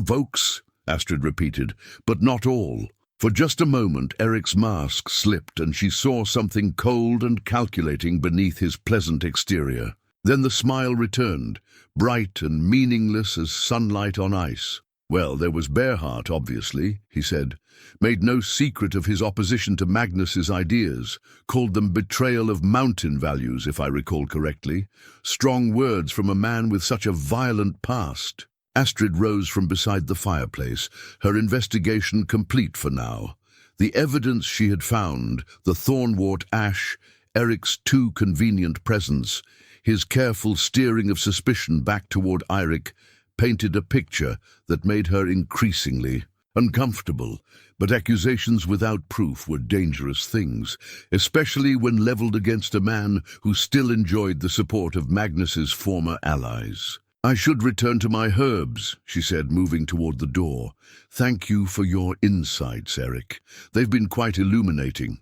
folks," Astrid repeated, "but not all." For just a moment Eric's mask slipped and she saw something cold and calculating beneath his pleasant exterior. Then the smile returned, bright and meaningless as sunlight on ice. "Well, there was Bearheart, obviously," he said. "Made no secret of his opposition to Magnus's ideas, called them betrayal of mountain values, if I recall correctly. Strong words from a man with such a violent past." Astrid rose from beside the fireplace, her investigation complete for now. The evidence she had found, the thornwort ash, Eric's too convenient presence, his careful steering of suspicion back toward Eirik, painted a picture that made her increasingly uncomfortable. But accusations without proof were dangerous things, especially when leveled against a man who still enjoyed the support of Magnus's former allies. "I should return to my herbs," she said, moving toward the door. "Thank you for your insights, Eirik. They've been quite illuminating."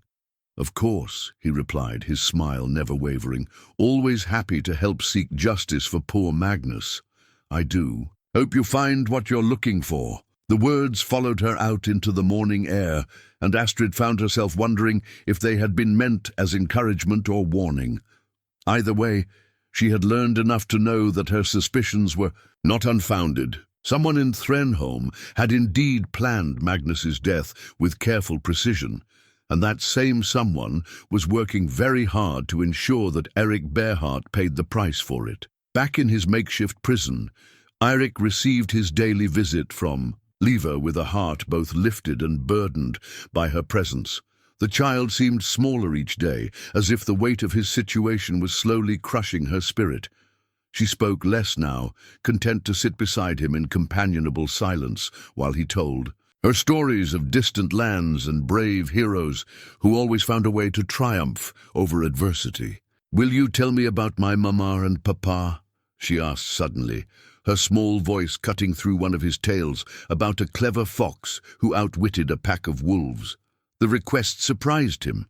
"Of course," he replied, his smile never wavering, "always happy to help seek justice for poor Magnus." "I do. Hope you find what you're looking for." The words followed her out into the morning air, and Astrid found herself wondering if they had been meant as encouragement or warning. Either way, she had learned enough to know that her suspicions were not unfounded. Someone in Threnholm had indeed planned Magnus's death with careful precision, and that same someone was working very hard to ensure that Eirik Bearheart paid the price for it. Back in his makeshift prison, Eirik received his daily visit from Liva with a heart both lifted and burdened by her presence. The child seemed smaller each day, as if the weight of his situation was slowly crushing her spirit. She spoke less now, content to sit beside him in companionable silence while he told her stories of distant lands and brave heroes who always found a way to triumph over adversity. "Will you tell me about my mama and papa?" she asked suddenly, her small voice cutting through one of his tales about a clever fox who outwitted a pack of wolves. The request surprised him.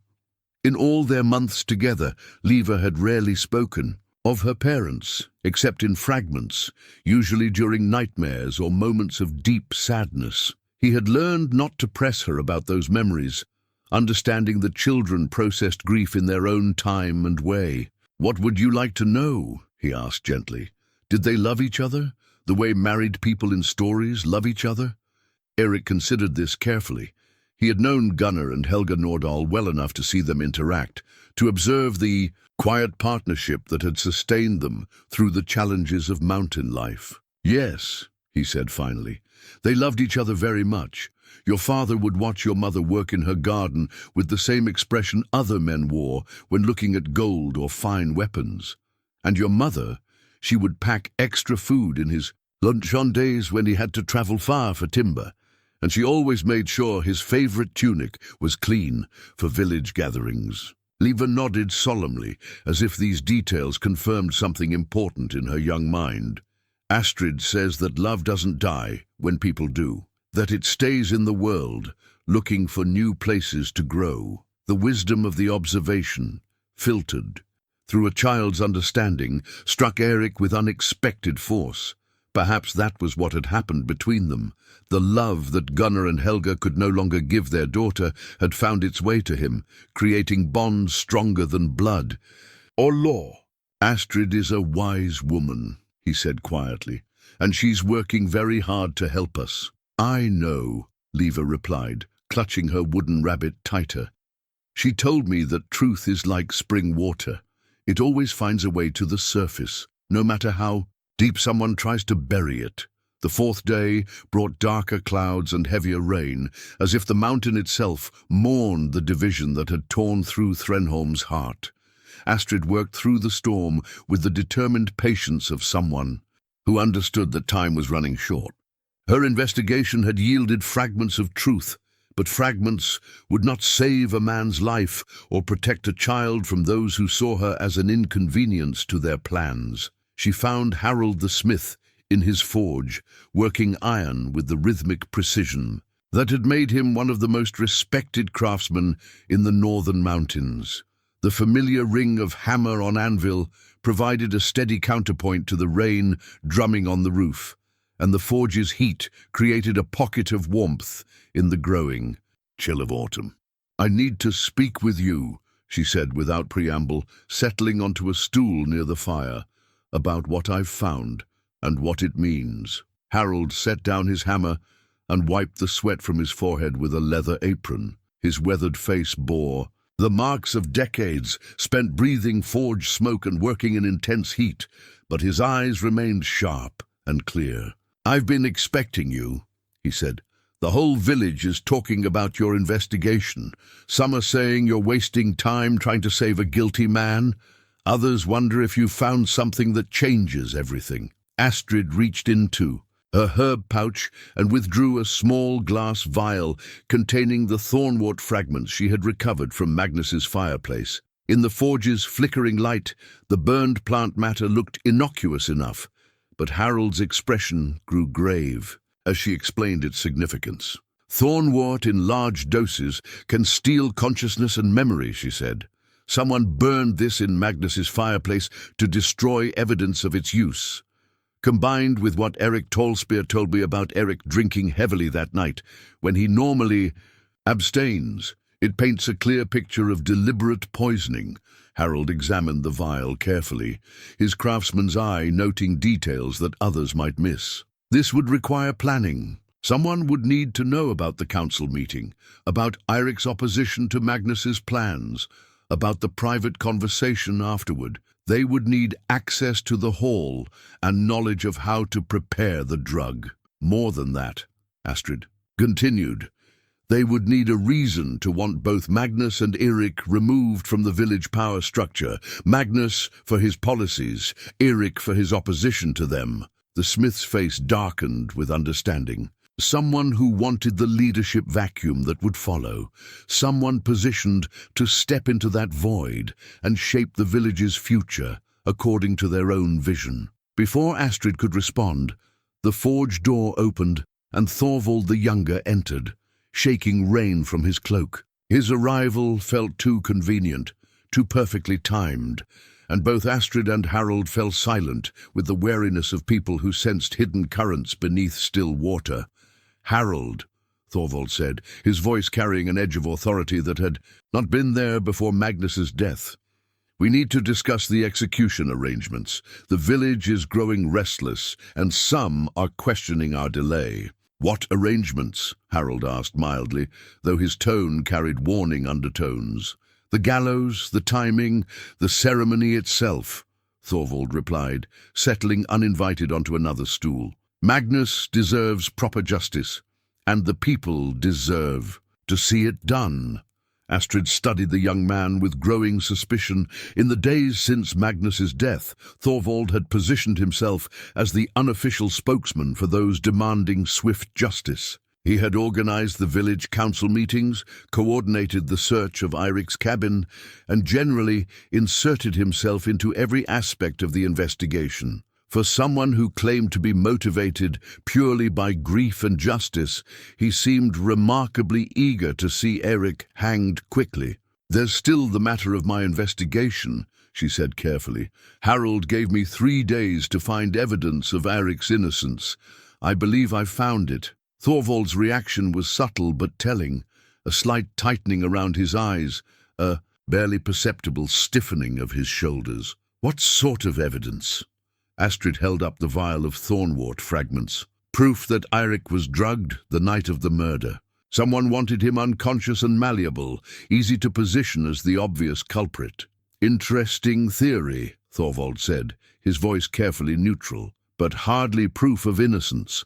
In all their months together, Liva had rarely spoken of her parents, except in fragments, usually during nightmares or moments of deep sadness. He had learned not to press her about those memories, understanding that children processed grief in their own time and way. "What would you like to know?" he asked gently. "Did they love each other, the way married people in stories love each other?" Eirik considered this carefully. He had known Gunnar and Helga Nordahl well enough to see them interact, to observe the quiet partnership that had sustained them through the challenges of mountain life. "Yes," he said finally. "They loved each other very much. Your father would watch your mother work in her garden with the same expression other men wore when looking at gold or fine weapons. And your mother, she would pack extra food in his lunch on days when he had to travel far for timber, and she always made sure his favorite tunic was clean for village gatherings." Liva nodded solemnly, as if these details confirmed something important in her young mind. "Astrid says that love doesn't die when people do, that it stays in the world, looking for new places to grow." The wisdom of the observation, filtered through a child's understanding, struck Eirik with unexpected force. Perhaps that was what had happened between them. The love that Gunnar and Helga could no longer give their daughter had found its way to him, creating bonds stronger than blood or law. "Astrid is a wise woman," he said quietly, "and she's working very hard to help us." "I know," Liva replied, clutching her wooden rabbit tighter. "She told me that truth is like spring water. It always finds a way to the surface, no matter how deep someone tries to bury it." The fourth day brought darker clouds and heavier rain, as if the mountain itself mourned the division that had torn through Threnholm's heart. Astrid worked through the storm with the determined patience of someone who understood that time was running short. Her investigation had yielded fragments of truth, but fragments would not save a man's life or protect a child from those who saw her as an inconvenience to their plans. She found Harold the smith in his forge, working iron with the rhythmic precision that had made him one of the most respected craftsmen in the northern mountains. The familiar ring of hammer on anvil provided a steady counterpoint to the rain drumming on the roof, and the forge's heat created a pocket of warmth in the growing chill of autumn. "I need to speak with you," she said without preamble, settling onto a stool near the fire, "about what I've found and what it means." Harold set down his hammer and wiped the sweat from his forehead with a leather apron. His weathered face bore the marks of decades spent breathing forge smoke and working in intense heat, but his eyes remained sharp and clear. "I've been expecting you," he said. "The whole village is talking about your investigation. Some are saying you're wasting time trying to save a guilty man. Others wonder if you found something that changes everything." Astrid reached into her herb pouch and withdrew a small glass vial containing the thornwort fragments she had recovered from Magnus's fireplace. In the forge's flickering light, the burned plant matter looked innocuous enough, but Harold's expression grew grave as she explained its significance. "Thornwort in large doses can steal consciousness and memory," she said. "Someone burned this in Magnus's fireplace to destroy evidence of its use. Combined with what Eric Tallspear told me about Eric drinking heavily that night, when he normally abstains, it paints a clear picture of deliberate poisoning." Harold examined the vial carefully, his craftsman's eye noting details that others might miss. "This would require planning, Someone would need to know about the council meeting, about Eirik's opposition to Magnus's plans, about the private conversation afterward. They would need access to the hall and knowledge of how to prepare the drug. More than that, Astrid continued, they would need a reason to want both Magnus and Eirik removed from the village power structure. Magnus for his policies, Eirik for his opposition to them. The smith's face darkened with understanding. Someone who wanted the leadership vacuum that would follow. Someone positioned to step into that void and shape the village's future according to their own vision. Before Astrid could respond, the forge door opened and Thorvald the Younger entered, shaking rain from his cloak. His arrival felt too convenient, too perfectly timed, and both Astrid and Harold fell silent with the wariness of people who sensed hidden currents beneath still water. "Harold," Thorvald said, his voice carrying an edge of authority that had not been there before Magnus's death. "We need to discuss the execution arrangements. The village is growing restless, and some are questioning our delay." "What arrangements?" Harold asked mildly, though his tone carried warning undertones. "The gallows, the timing, the ceremony itself," Thorvald replied, settling uninvited onto another stool. "Magnus deserves proper justice, and the people deserve to see it done." Astrid studied the young man with growing suspicion. In the days since Magnus's death, Thorvald had positioned himself as the unofficial spokesman for those demanding swift justice. He had organized the village council meetings, coordinated the search of Eirik's cabin, and generally inserted himself into every aspect of the investigation. For someone who claimed to be motivated purely by grief and justice, he seemed remarkably eager to see Eirik hanged quickly. "There's still the matter of my investigation," she said carefully. "Harold gave me 3 days to find evidence of Eirik's innocence. I believe I've found it." Thorvald's reaction was subtle but telling, a slight tightening around his eyes, a barely perceptible stiffening of his shoulders. "What sort of evidence?" Astrid held up the vial of thornwort fragments. "Proof that Eirik was drugged the night of the murder. Someone wanted him unconscious and malleable, easy to position as the obvious culprit." "Interesting theory," Thorvald said, his voice carefully neutral, "but hardly proof of innocence.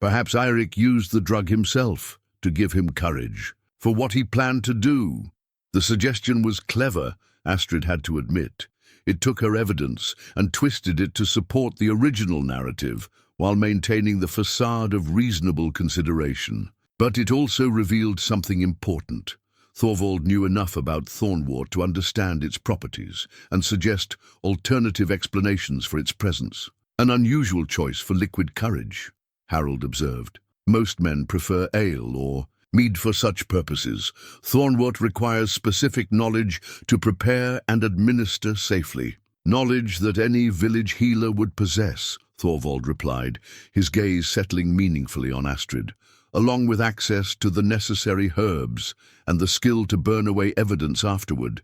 Perhaps Eirik used the drug himself to give him courage, for what he planned to do." The suggestion was clever, Astrid had to admit. It took her evidence and twisted it to support the original narrative while maintaining the facade of reasonable consideration. But it also revealed something important. Thorvald knew enough about thornwort to understand its properties and suggest alternative explanations for its presence. "An unusual choice for liquid courage," Harold observed. "Most men prefer ale or mead for such purposes. Thornwort requires specific knowledge to prepare and administer safely. Knowledge that any village healer would possess," Thorvald replied, his gaze settling meaningfully on Astrid, "along with access to the necessary herbs and the skill to burn away evidence afterward."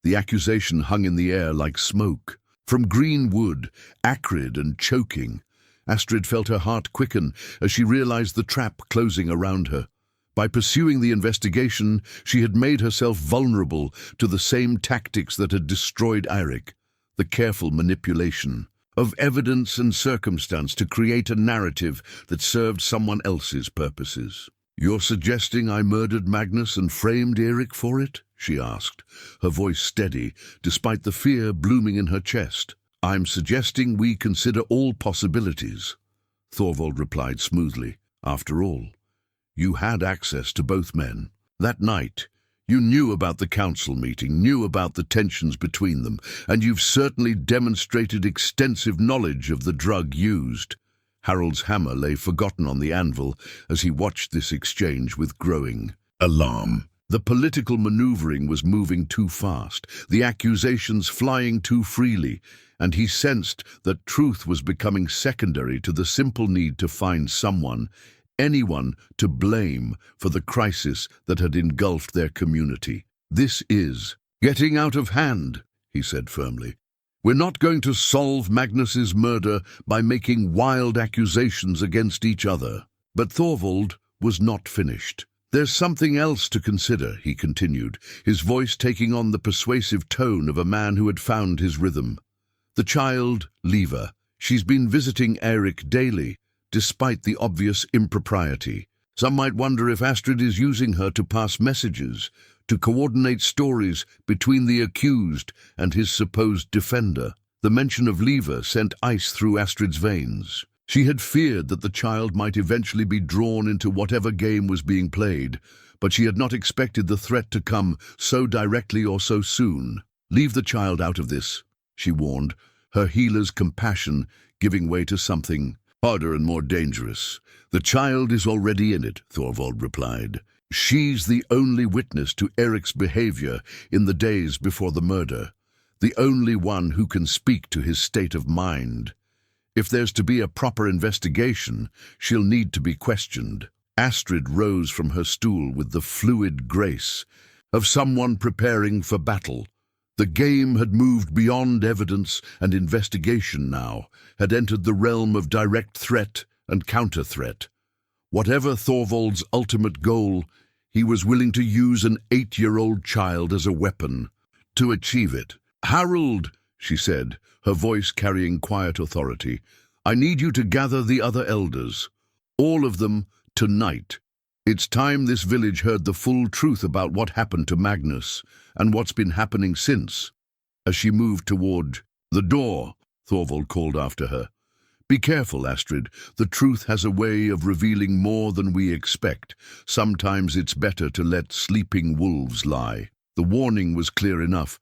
The accusation hung in the air like smoke. From green wood, acrid and choking, Astrid felt her heart quicken as she realized the trap closing around her. By pursuing the investigation, she had made herself vulnerable to the same tactics that had destroyed Eirik, the careful manipulation of evidence and circumstance to create a narrative that served someone else's purposes. "You're suggesting I murdered Magnus and framed Eirik for it?" she asked, her voice steady, despite the fear blooming in her chest. "I'm suggesting we consider all possibilities," Thorvald replied smoothly. "After all, you had access to both men. That night, you knew about the council meeting, knew about the tensions between them, and you've certainly demonstrated extensive knowledge of the drug used." Harold's hammer lay forgotten on the anvil as he watched this exchange with growing alarm. The political maneuvering was moving too fast, the accusations flying too freely, and he sensed that truth was becoming secondary to the simple need to find someone, anyone, to blame for the crisis that had engulfed their community. "This is getting out of hand," he said firmly. "We're not going to solve Magnus's murder by making wild accusations against each other, But Thorvald was not finished. "There's something else to consider," he continued, his voice taking on the persuasive tone of a man who had found his rhythm. "The child, Liva, she's been visiting Eirik daily, despite the obvious impropriety. Some might wonder if Astrid is using her to pass messages, to coordinate stories between the accused and his supposed defender." The mention of Liva sent ice through Astrid's veins. She had feared that the child might eventually be drawn into whatever game was being played, but she had not expected the threat to come so directly or so soon. "Leave the child out of this," she warned, her healer's compassion giving way to something harder and more dangerous. "The child is already in it," Thorvald replied. "She's the only witness to Eirik's behavior in the days before the murder, the only one who can speak to his state of mind. If there's to be a proper investigation, she'll need to be questioned." Astrid rose from her stool with the fluid grace of someone preparing for battle. The game had moved beyond evidence and investigation now, had entered the realm of direct threat and counter-threat. Whatever Thorvald's ultimate goal, he was willing to use an 8-year-old child as a weapon to achieve it. "Harold," she said, her voice carrying quiet authority, "I need you to gather the other elders, all of them, tonight. It's time this village heard the full truth about what happened to Magnus and what's been happening since." As she moved toward the door, Thorvald called after her, "Be careful, Astrid. The truth has a way of revealing more than we expect. Sometimes it's better to let sleeping wolves lie." The warning was clear enough,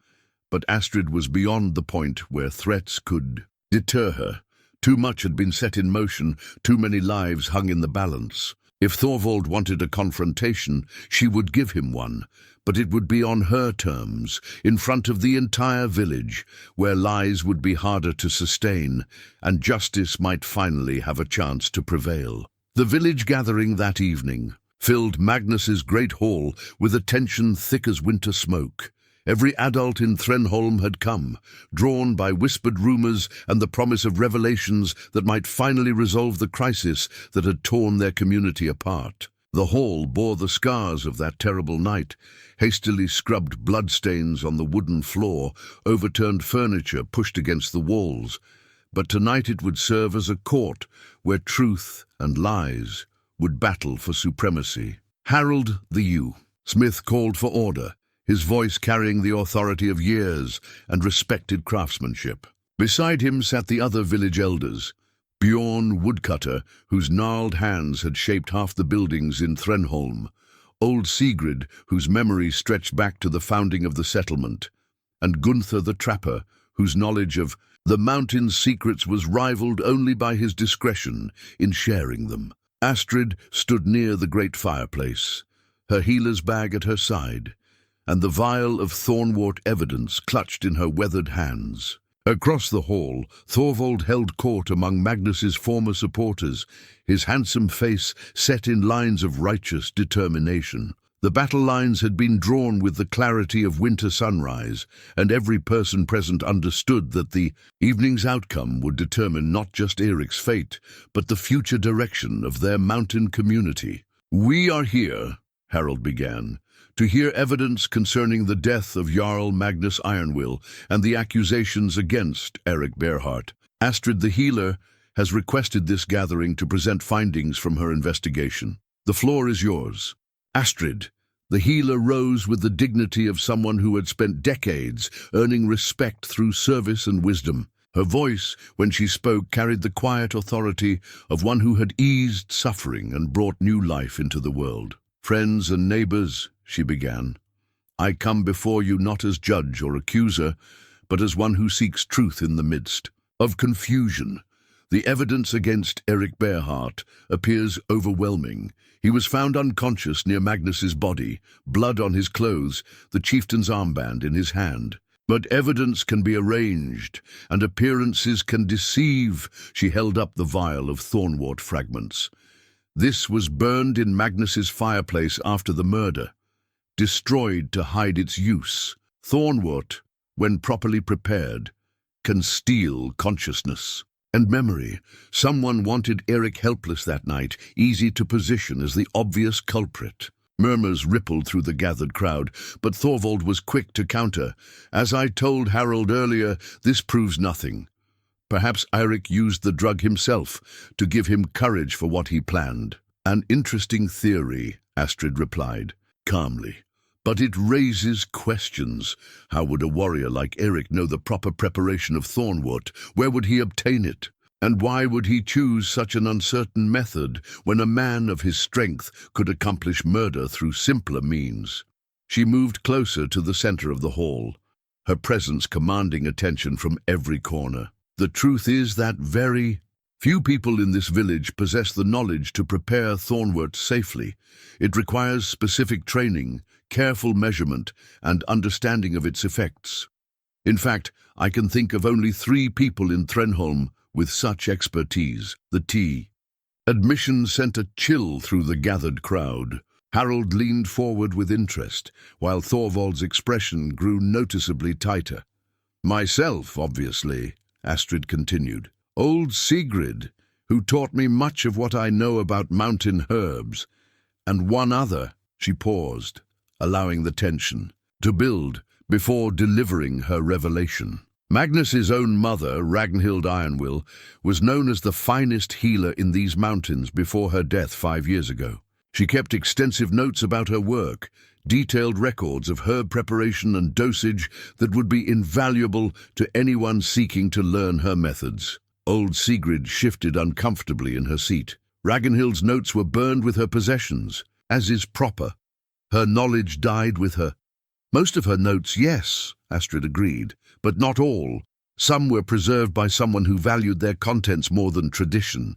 but Astrid was beyond the point where threats could deter her. Too much had been set in motion, too many lives hung in the balance. If Thorvald wanted a confrontation, she would give him one, but it would be on her terms, in front of the entire village, where lies would be harder to sustain, and justice might finally have a chance to prevail. The village gathering that evening filled Magnus's great hall with a tension thick as winter smoke. Every adult in Threnholm had come, drawn by whispered rumors and the promise of revelations that might finally resolve the crisis that had torn their community apart. The hall bore the scars of that terrible night, hastily scrubbed bloodstains on the wooden floor, overturned furniture pushed against the walls. But tonight it would serve as a court where truth and lies would battle for supremacy. "Harold the Ewe," Smith called for order, his voice carrying the authority of years and respected craftsmanship. Beside him sat the other village elders, Bjorn Woodcutter, whose gnarled hands had shaped half the buildings in Threnholm, old Sigrid, whose memory stretched back to the founding of the settlement, and Gunther the Trapper, whose knowledge of the mountain's secrets was rivaled only by his discretion in sharing them. Astrid stood near the great fireplace, her healer's bag at her side, and the vial of thornwort evidence clutched in her weathered hands. Across the hall, Thorvald held court among Magnus's former supporters, his handsome face set in lines of righteous determination. The battle lines had been drawn with the clarity of winter sunrise, and every person present understood that the evening's outcome would determine not just Eirik's fate, but the future direction of their mountain community. "We are here," Harold began, "to hear evidence concerning the death of Jarl Magnus Ironwill and the accusations against Eirik Bearheart. Astrid the healer has requested this gathering to present findings from her investigation. The floor is yours." Astrid, the healer, rose with the dignity of someone who had spent decades earning respect through service and wisdom. Her voice, when she spoke, carried the quiet authority of one who had eased suffering and brought new life into the world. "Friends and neighbors," she began, "I come before you not as judge or accuser, but as one who seeks truth in the midst of confusion. The evidence against Eirik Bearheart appears overwhelming. He was found unconscious near Magnus's body, blood on his clothes, the chieftain's armband in his hand. But evidence can be arranged, and appearances can deceive." She held up the vial of thornwort fragments. "This was burned in Magnus's fireplace after the murder, destroyed to hide its use. Thornwort, when properly prepared, can steal consciousness." And memory. Someone wanted Eirik helpless that night, easy to position as the obvious culprit. Murmurs rippled through the gathered crowd, but Thorvald was quick to counter. As I told Harold earlier, this proves nothing. Perhaps Eirik used the drug himself to give him courage for what he planned. An interesting theory, Astrid replied, calmly. But it raises questions. How would a warrior like Eirik know the proper preparation of thornwort? Where would he obtain it? And why would he choose such an uncertain method when a man of his strength could accomplish murder through simpler means? She moved closer to the center of the hall, her presence commanding attention from every corner. The truth is that very few people in this village possess the knowledge to prepare thornwort safely. It requires specific training, careful measurement, and understanding of its effects. In fact, I can think of only 3 people in Threnholm with such expertise. The tea. Admission sent a chill through the gathered crowd. Harold leaned forward with interest, while Thorvald's expression grew noticeably tighter. Myself, obviously, Astrid continued. Old Sigrid, who taught me much of what I know about mountain herbs. And one other. She paused, allowing the tension to build before delivering her revelation. Magnus's own mother, Ragnhild Ironwill, was known as the finest healer in these mountains before her death 5 years ago. She kept extensive notes about her work, detailed records of herb preparation and dosage that would be invaluable to anyone seeking to learn her methods. Old Sigrid shifted uncomfortably in her seat. Ragnhild's notes were burned with her possessions, as is proper. Her knowledge died with her. Most of her notes, yes, Astrid agreed, but not all. Some were preserved by someone who valued their contents more than tradition.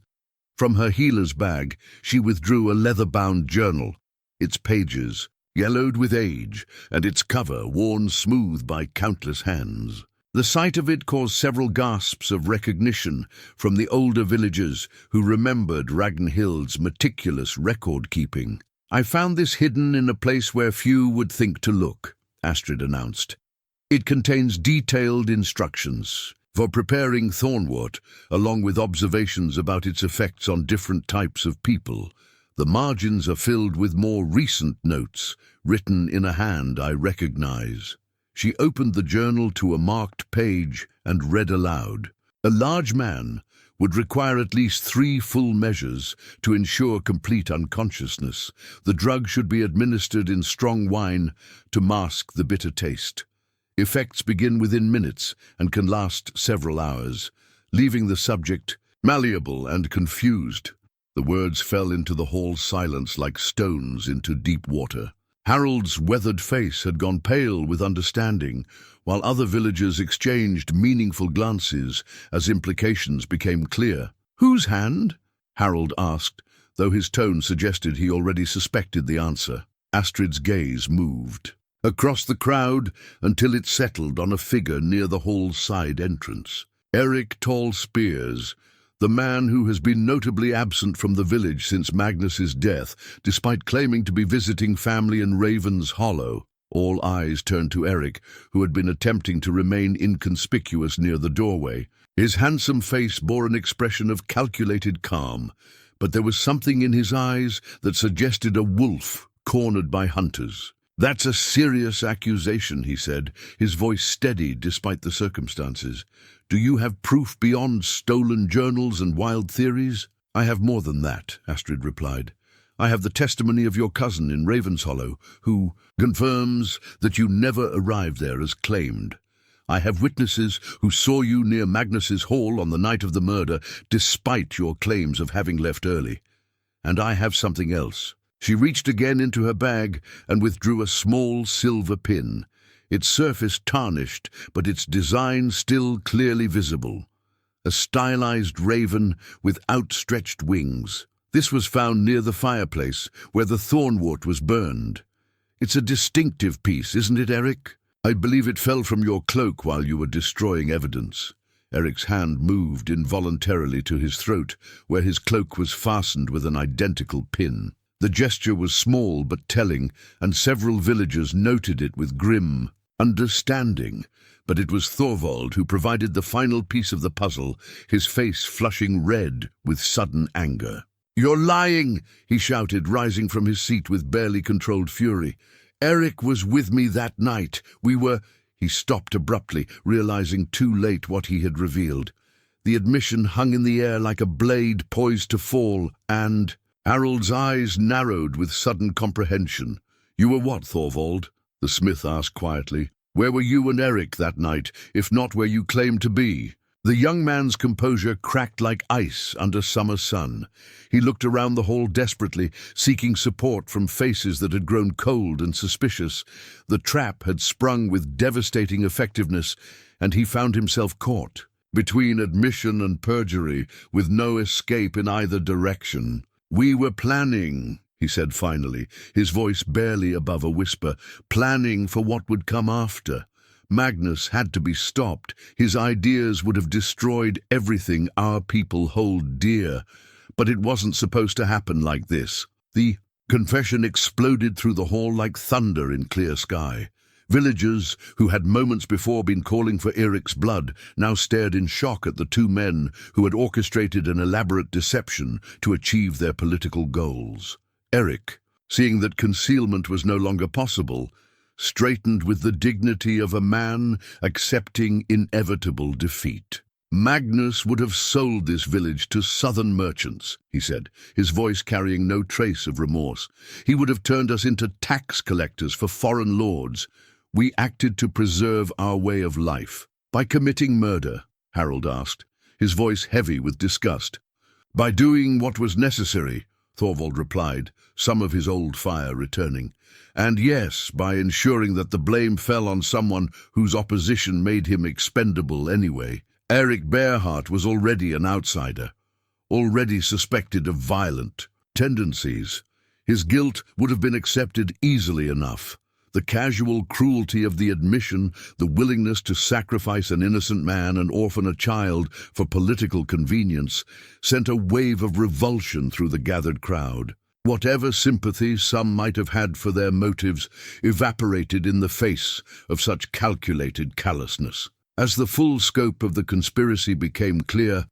From her healer's bag, she withdrew a leather-bound journal, its pages yellowed with age, and its cover worn smooth by countless hands. The sight of it caused several gasps of recognition from the older villagers who remembered Ragnhild's meticulous record-keeping. I found this hidden in a place where few would think to look, Astrid announced. It contains detailed instructions for preparing thornwort, along with observations about its effects on different types of people. The margins are filled with more recent notes, written in a hand I recognize. She opened the journal to a marked page and read aloud. A large man would require at least 3 full measures to ensure complete unconsciousness. The drug should be administered in strong wine to mask the bitter taste. Effects begin within minutes and can last several hours, leaving the subject malleable and confused. The words fell into the hall's silence like stones into deep water. Harold's weathered face had gone pale with understanding, while other villagers exchanged meaningful glances as implications became clear. "Whose hand?" Harold asked, though his tone suggested he already suspected the answer. Astrid's gaze moved across the crowd until it settled on a figure near the hall's side entrance. Eirik Tall Spears, the man who has been notably absent from the village since Magnus's death, despite claiming to be visiting family in Raven's Hollow. All eyes turned to Eirik, who had been attempting to remain inconspicuous near the doorway. His handsome face bore an expression of calculated calm, but there was something in his eyes that suggested a wolf cornered by hunters. "That's a serious accusation," he said, his voice steady despite the circumstances. "Do you have proof beyond stolen journals and wild theories?" "I have more than that," Astrid replied. "I have the testimony of your cousin in Ravenshollow, who confirms that you never arrived there as claimed. I have witnesses who saw you near Magnus's hall on the night of the murder, despite your claims of having left early. And I have something else." She reached again into her bag and withdrew a small silver pin, its surface tarnished, but its design still clearly visible. A stylized raven with outstretched wings. This was found near the fireplace, where the thornwort was burned. "It's a distinctive piece, isn't it, Eirik? I believe it fell from your cloak while you were destroying evidence." Eric's hand moved involuntarily to his throat, where his cloak was fastened with an identical pin. The gesture was small but telling, and several villagers noted it with grim understanding. But it was Thorvald who provided the final piece of the puzzle, his face flushing red with sudden anger. "You're lying!" he shouted, rising from his seat with barely controlled fury. "Eirik was with me that night. We were—" He stopped abruptly, realizing too late what he had revealed. The admission hung in the air like a blade poised to fall, and Harold's eyes narrowed with sudden comprehension. "You were what, Thorvald?" the smith asked quietly. "Where were you and Eirik that night, if not where you claimed to be?" The young man's composure cracked like ice under summer sun. He looked around the hall desperately, seeking support from faces that had grown cold and suspicious. The trap had sprung with devastating effectiveness, and he found himself caught between admission and perjury, with no escape in either direction. "We were planning," he said finally, his voice barely above a whisper, "planning for what would come after. Magnus had to be stopped. His ideas would have destroyed everything our people hold dear. But it wasn't supposed to happen like this." The confession exploded through the hall like thunder in clear sky. Villagers, who had moments before been calling for Eirik's blood, now stared in shock at the two men who had orchestrated an elaborate deception to achieve their political goals. Eirik, seeing that concealment was no longer possible, straightened with the dignity of a man accepting inevitable defeat. "Magnus would have sold this village to southern merchants," he said, his voice carrying no trace of remorse. "He would have turned us into tax collectors for foreign lords. We acted to preserve our way of life." "By committing murder?" Harold asked, his voice heavy with disgust. "By doing what was necessary," Thorvald replied, some of his old fire returning. "And yes, by ensuring that the blame fell on someone whose opposition made him expendable anyway. Eirik Bearheart was already an outsider, already suspected of violent tendencies. His guilt would have been accepted easily enough. The casual cruelty of the admission, the willingness to sacrifice an innocent man and orphan a child for political convenience, sent a wave of revulsion through the gathered crowd. Whatever sympathy some might have had for their motives evaporated in the face of such calculated callousness. As the full scope of the conspiracy became clear,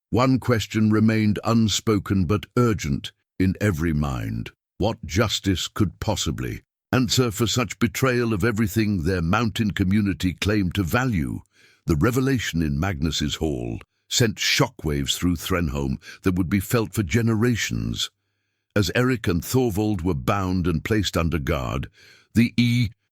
one question remained unspoken but urgent in every mind. What justice could possibly answer for such betrayal of everything their mountain community claimed to value? The revelation in Magnus's hall sent shockwaves through Threnholm that would be felt for generations. As Eirik and Thorvald were bound and placed under guard, the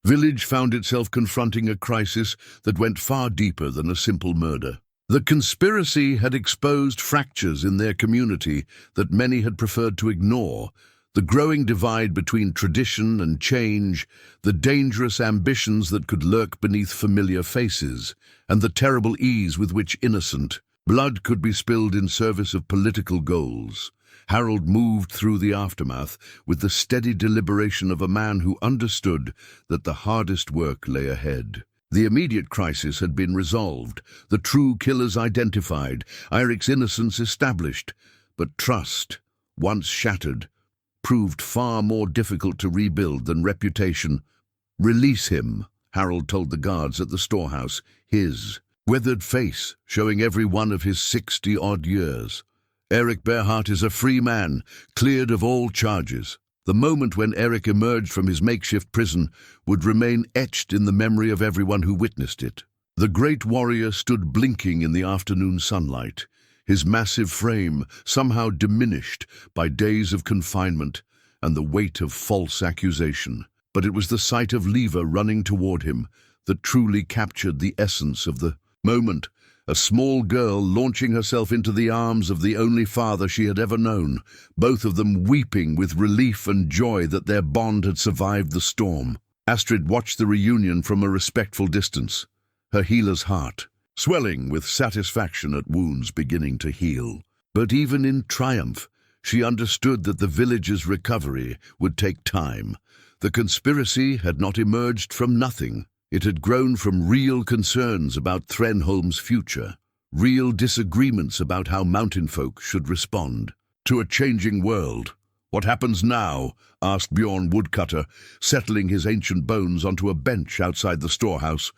village found itself confronting a crisis that went far deeper than a simple murder. The conspiracy had exposed fractures in their community that many had preferred to ignore, the growing divide between tradition and change, the dangerous ambitions that could lurk beneath familiar faces, and the terrible ease with which innocent blood could be spilled in service of political goals. Harold moved through the aftermath with the steady deliberation of a man who understood that the hardest work lay ahead. The immediate crisis had been resolved, the true killers identified, Eirik's innocence established, but trust, once shattered, proved far more difficult to rebuild than reputation. "Release him," Harold told the guards at the storehouse, his weathered face showing every one of his 60-odd years. "Eirik Bearheart is a free man, cleared of all charges." The moment when Eirik emerged from his makeshift prison would remain etched in the memory of everyone who witnessed it. The great warrior stood blinking in the afternoon sunlight, his massive frame somehow diminished by days of confinement and the weight of false accusation. But it was the sight of Liva running toward him that truly captured the essence of the moment. A small girl launching herself into the arms of the only father she had ever known, both of them weeping with relief and joy that their bond had survived the storm. Astrid watched the reunion from a respectful distance, her healer's heart swelling with satisfaction at wounds beginning to heal. But even in triumph, she understood that the village's recovery would take time. The conspiracy had not emerged from nothing. It had grown from real concerns about Threnholm's future, real disagreements about how mountain folk should respond to a changing world. "What happens now?" asked Bjorn Woodcutter, settling his ancient bones onto a bench outside the storehouse.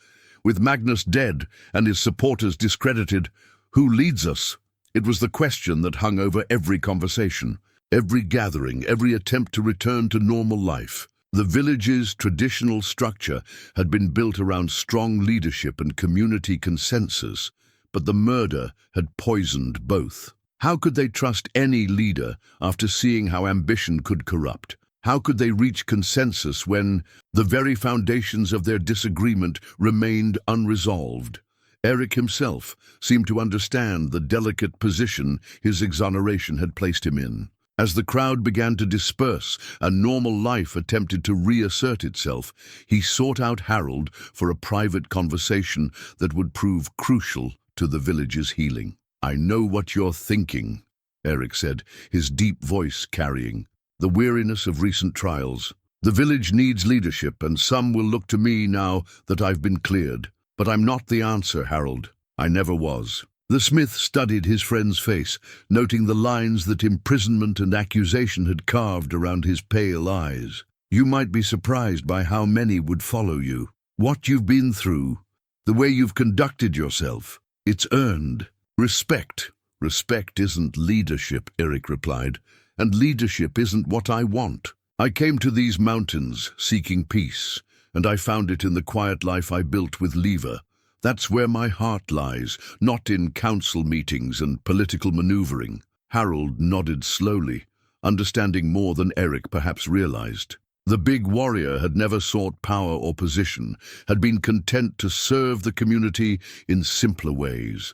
With Magnus dead and his supporters discredited, who leads us? It was the question that hung over every conversation, every gathering, every attempt to return to normal life. The village's traditional structure had been built around strong leadership and community consensus, but the murder had poisoned both. How could they trust any leader after seeing how ambition could corrupt? How could they reach consensus when the very foundations of their disagreement remained unresolved? Eirik himself seemed to understand the delicate position his exoneration had placed him in. As the crowd began to disperse and normal life attempted to reassert itself, he sought out Harold for a private conversation that would prove crucial to the village's healing. "I know what you're thinking," Eirik said, his deep voice carrying the weariness of recent trials. "The village needs leadership, and some will look to me now that I've been cleared. But I'm not the answer, Harold. I never was." The smith studied his friend's face, noting the lines that imprisonment and accusation had carved around his pale eyes. "You might be surprised by how many would follow you. What you've been through, the way you've conducted yourself, it's earned. Respect. Respect isn't leadership," Eirik replied, "and leadership isn't what I want. I came to these mountains seeking peace, and I found it in the quiet life I built with Liva. That's where my heart lies, not in council meetings and political maneuvering." Harold nodded slowly, understanding more than Eirik perhaps realized. The big warrior had never sought power or position, had been content to serve the community in simpler ways.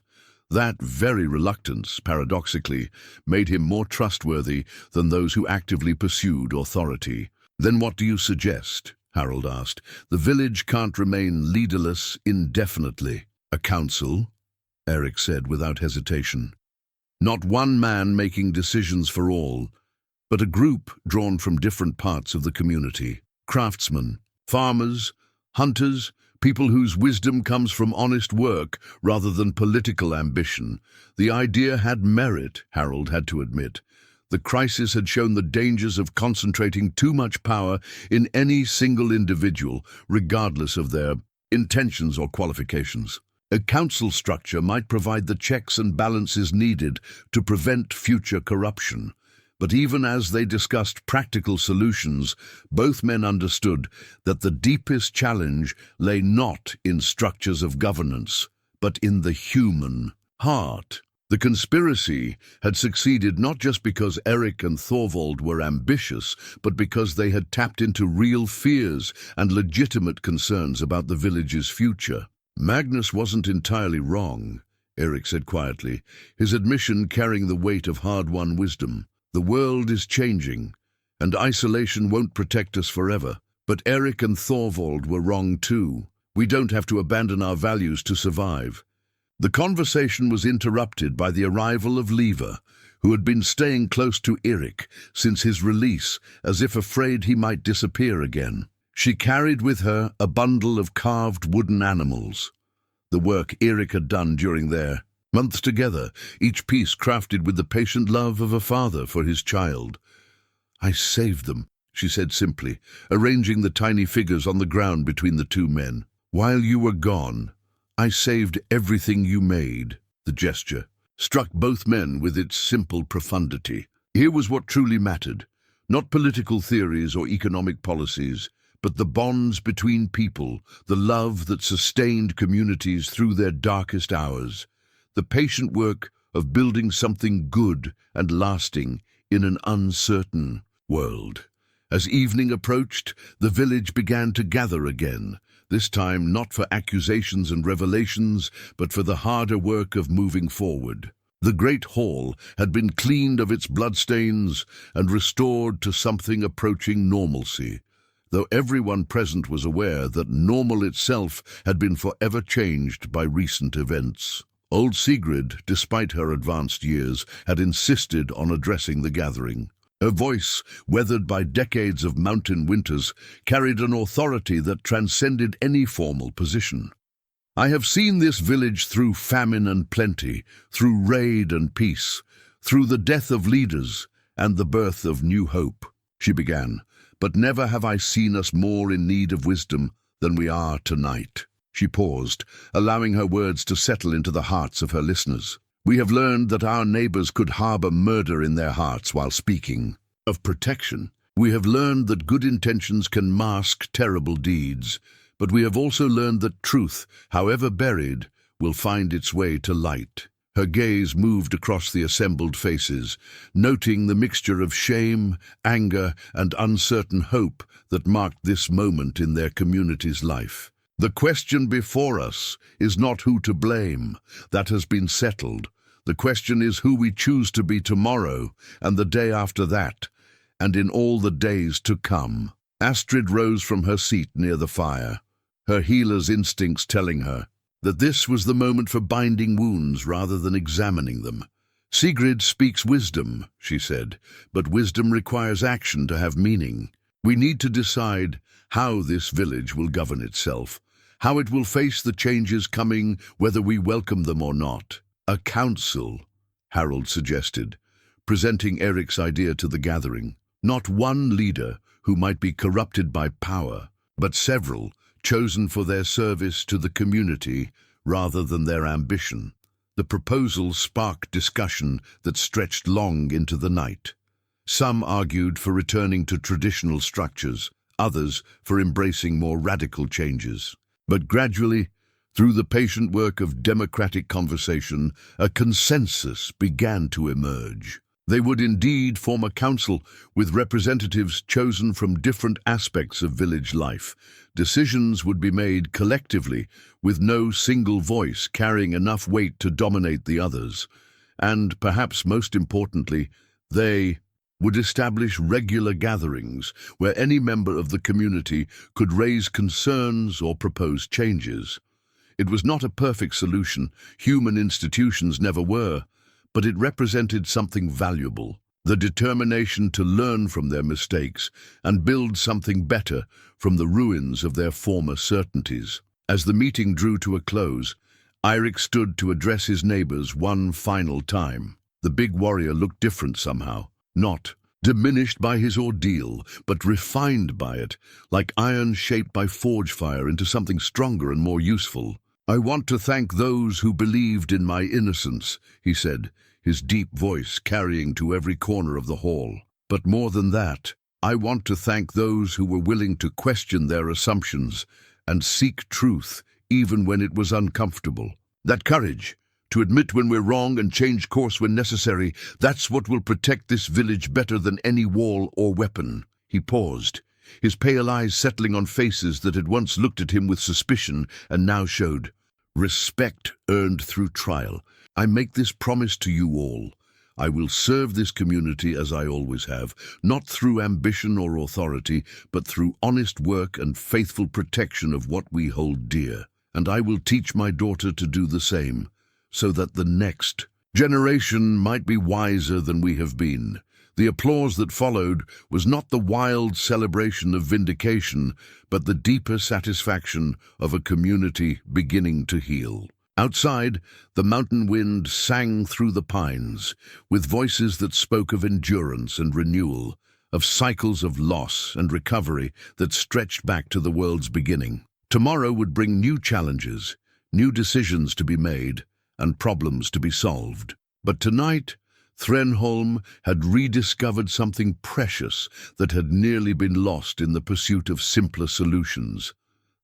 That very reluctance, paradoxically, made him more trustworthy than those who actively pursued authority. "Then what do you suggest?" Harold asked. "The village can't remain leaderless indefinitely." "A council," Eirik said without hesitation. "Not one man making decisions for all, but a group drawn from different parts of the community. Craftsmen, farmers, hunters, people whose wisdom comes from honest work rather than political ambition." The idea had merit, Harold had to admit. The crisis had shown the dangers of concentrating too much power in any single individual, regardless of their intentions or qualifications. A council structure might provide the checks and balances needed to prevent future corruption. But even as they discussed practical solutions, both men understood that the deepest challenge lay not in structures of governance, but in the human heart. The conspiracy had succeeded not just because Eirik and Thorvald were ambitious, but because they had tapped into real fears and legitimate concerns about the village's future. "Magnus wasn't entirely wrong," Eirik said quietly, his admission carrying the weight of hard-won wisdom. "The world is changing, and isolation won't protect us forever. But Eirik and Thorvald were wrong too. We don't have to abandon our values to survive." The conversation was interrupted by the arrival of Liva, who had been staying close to Eirik since his release, as if afraid he might disappear again. She carried with her a bundle of carved wooden animals, the work Eirik had done during their months together, each piece crafted with the patient love of a father for his child. "I saved them," she said simply, arranging the tiny figures on the ground between the two men. "While you were gone, I saved everything you made." The gesture struck both men with its simple profundity. Here was what truly mattered, not political theories or economic policies, but the bonds between people, the love that sustained communities through their darkest hours, the patient work of building something good and lasting in an uncertain world. As evening approached, the village began to gather again, this time not for accusations and revelations, but for the harder work of moving forward. The great hall had been cleaned of its bloodstains and restored to something approaching normalcy, though everyone present was aware that normal itself had been forever changed by recent events. Old Sigrid, despite her advanced years, had insisted on addressing the gathering. Her voice, weathered by decades of mountain winters, carried an authority that transcended any formal position. "I have seen this village through famine and plenty, through raid and peace, through the death of leaders and the birth of new hope," she began, "but never have I seen us more in need of wisdom than we are tonight." She paused, allowing her words to settle into the hearts of her listeners. We have learned that our neighbors could harbor murder in their hearts while speaking of protection. We have learned that good intentions can mask terrible deeds, but we have also learned that truth, however buried, will find its way to light. Her gaze moved across the assembled faces, noting the mixture of shame, anger, and uncertain hope that marked this moment in their community's life. The question before us is not who to blame. That has been settled. The question is who we choose to be tomorrow, and the day after that, and in all the days to come. Astrid rose from her seat near the fire, her healer's instincts telling her that this was the moment for binding wounds rather than examining them. Sigrid speaks wisdom, she said, but wisdom requires action to have meaning. We need to decide how this village will govern itself, how it will face the changes coming, whether we welcome them or not. A council, Harold suggested, presenting Eirik's idea to the gathering. Not one leader who might be corrupted by power, but several chosen for their service to the community rather than their ambition. The proposal sparked discussion that stretched long into the night. Some argued for returning to traditional structures, others for embracing more radical changes. But gradually, through the patient work of democratic conversation, a consensus began to emerge. They would indeed form a council with representatives chosen from different aspects of village life. Decisions would be made collectively, with no single voice carrying enough weight to dominate the others. And, perhaps most importantly, they would establish regular gatherings where any member of the community could raise concerns or propose changes. It was not a perfect solution, human institutions never were, but it represented something valuable, the determination to learn from their mistakes and build something better from the ruins of their former certainties. As the meeting drew to a close, Eirik stood to address his neighbors one final time. The big warrior looked different somehow, not diminished by his ordeal, but refined by it, like iron shaped by forge fire into something stronger and more useful. "I want to thank those who believed in my innocence," he said, his deep voice carrying to every corner of the hall. "But more than that, I want to thank those who were willing to question their assumptions and seek truth even when it was uncomfortable. That courage, to admit when we're wrong and change course when necessary, that's what will protect this village better than any wall or weapon." He paused, his pale eyes settling on faces that had once looked at him with suspicion and now showed respect earned through trial. "I make this promise to you all. I will serve this community as I always have, not through ambition or authority, but through honest work and faithful protection of what we hold dear. And I will teach my daughter to do the same, so that the next generation might be wiser than we have been." The applause that followed was not the wild celebration of vindication, but the deeper satisfaction of a community beginning to heal. Outside, the mountain wind sang through the pines, with voices that spoke of endurance and renewal, of cycles of loss and recovery that stretched back to the world's beginning. Tomorrow would bring new challenges, new decisions to be made, and problems to be solved. But tonight, Threnholm had rediscovered something precious that had nearly been lost in the pursuit of simpler solutions.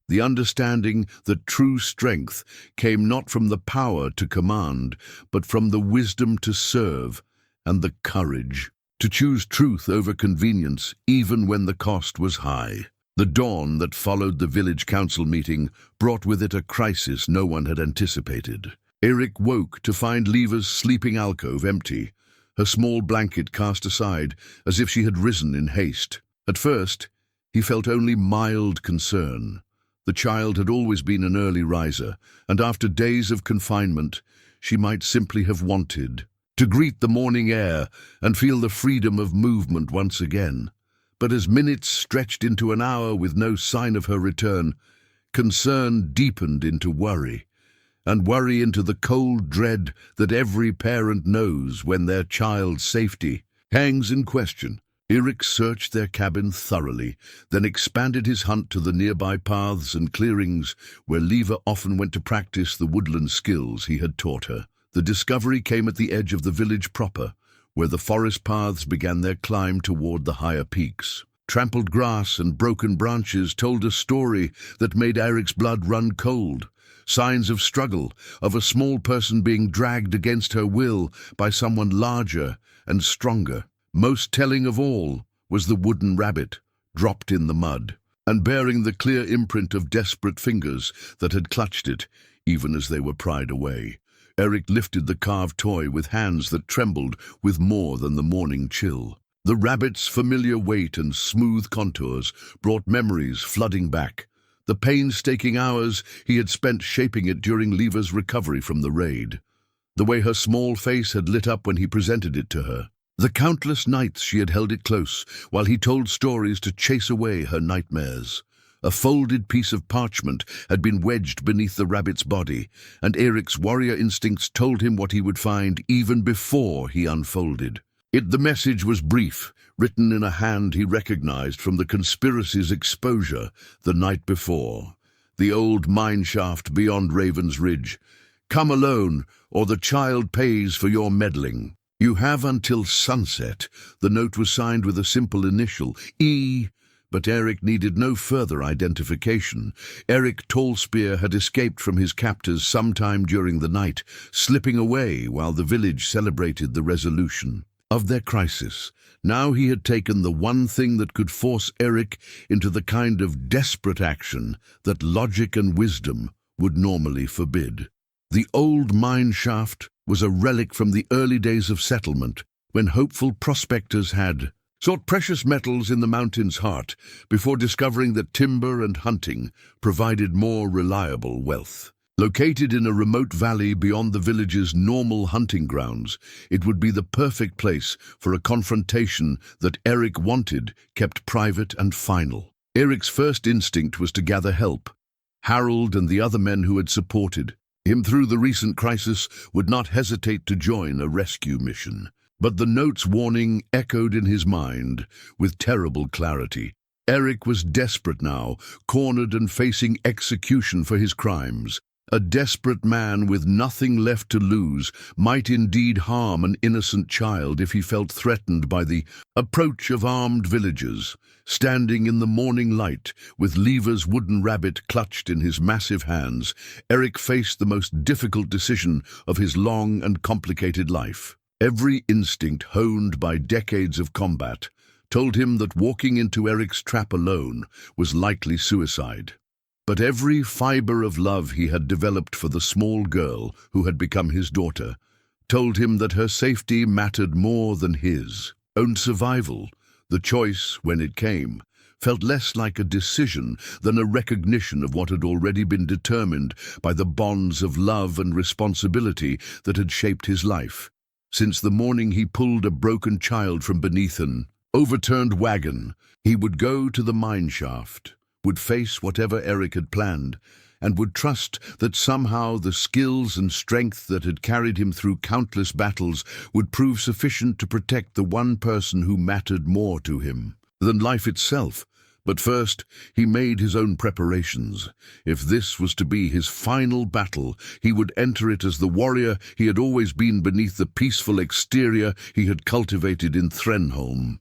The understanding that true strength came not from the power to command, but from the wisdom to serve and the courage to choose truth over convenience, even when the cost was high. The dawn that followed the village council meeting brought with it a crisis no one had anticipated. Eirik woke to find Liva's sleeping alcove empty, her small blanket cast aside as if she had risen in haste. At first, he felt only mild concern. The child had always been an early riser, and after days of confinement, she might simply have wanted to greet the morning air and feel the freedom of movement once again. But as minutes stretched into an hour with no sign of her return, concern deepened into worry, and worry into the cold dread that every parent knows when their child's safety hangs in question. Eirik searched their cabin thoroughly, then expanded his hunt to the nearby paths and clearings where Liva often went to practice the woodland skills he had taught her. The discovery came at the edge of the village proper, where the forest paths began their climb toward the higher peaks. Trampled grass and broken branches told a story that made Eirik's blood run cold. Signs of struggle, of a small person being dragged against her will by someone larger and stronger. Most telling of all was the wooden rabbit, dropped in the mud, and bearing the clear imprint of desperate fingers that had clutched it, even as they were pried away. Eirik lifted the carved toy with hands that trembled with more than the morning chill. The rabbit's familiar weight and smooth contours brought memories flooding back. The painstaking hours he had spent shaping it during Liva's recovery from the raid. The way her small face had lit up when he presented it to her. The countless nights she had held it close while he told stories to chase away her nightmares. A folded piece of parchment had been wedged beneath the rabbit's body, and Eirik's warrior instincts told him what he would find even before he unfolded. The message was brief, written in a hand he recognized from the conspiracy's exposure the night before. The old mine shaft beyond Raven's Ridge. Come alone, or the child pays for your meddling. You have until sunset. The note was signed with a simple initial, E, but Eirik needed no further identification. Eirik Tallspear had escaped from his captors sometime during the night, slipping away while the village celebrated the resolution of their crisis. Now he had taken the one thing that could force Eirik into the kind of desperate action that logic and wisdom would normally forbid. The old mine shaft was a relic from the early days of settlement, when hopeful prospectors had sought precious metals in the mountain's heart before discovering that timber and hunting provided more reliable wealth. Located in a remote valley beyond the village's normal hunting grounds, it would be the perfect place for a confrontation that Eirik wanted kept private and final. Eirik's first instinct was to gather help. Harold and the other men who had supported him through the recent crisis would not hesitate to join a rescue mission. But the note's warning echoed in his mind with terrible clarity. Eirik was desperate now, cornered and facing execution for his crimes. A desperate man with nothing left to lose might indeed harm an innocent child if he felt threatened by the approach of armed villagers. Standing in the morning light, with Liva's wooden rabbit clutched in his massive hands, Eirik faced the most difficult decision of his long and complicated life. Every instinct honed by decades of combat told him that walking into Eirik's trap alone was likely suicide. But every fiber of love he had developed for the small girl who had become his daughter told him that her safety mattered more than his own survival. The choice, when it came, felt less like a decision than a recognition of what had already been determined by the bonds of love and responsibility that had shaped his life. Since the morning he pulled a broken child from beneath an overturned wagon, he would go to the mine shaft, would face whatever Eirik had planned, and would trust that somehow the skills and strength that had carried him through countless battles would prove sufficient to protect the one person who mattered more to him than life itself. But first, he made his own preparations. If this was to be his final battle, he would enter it as the warrior he had always been beneath the peaceful exterior he had cultivated in Threnholm.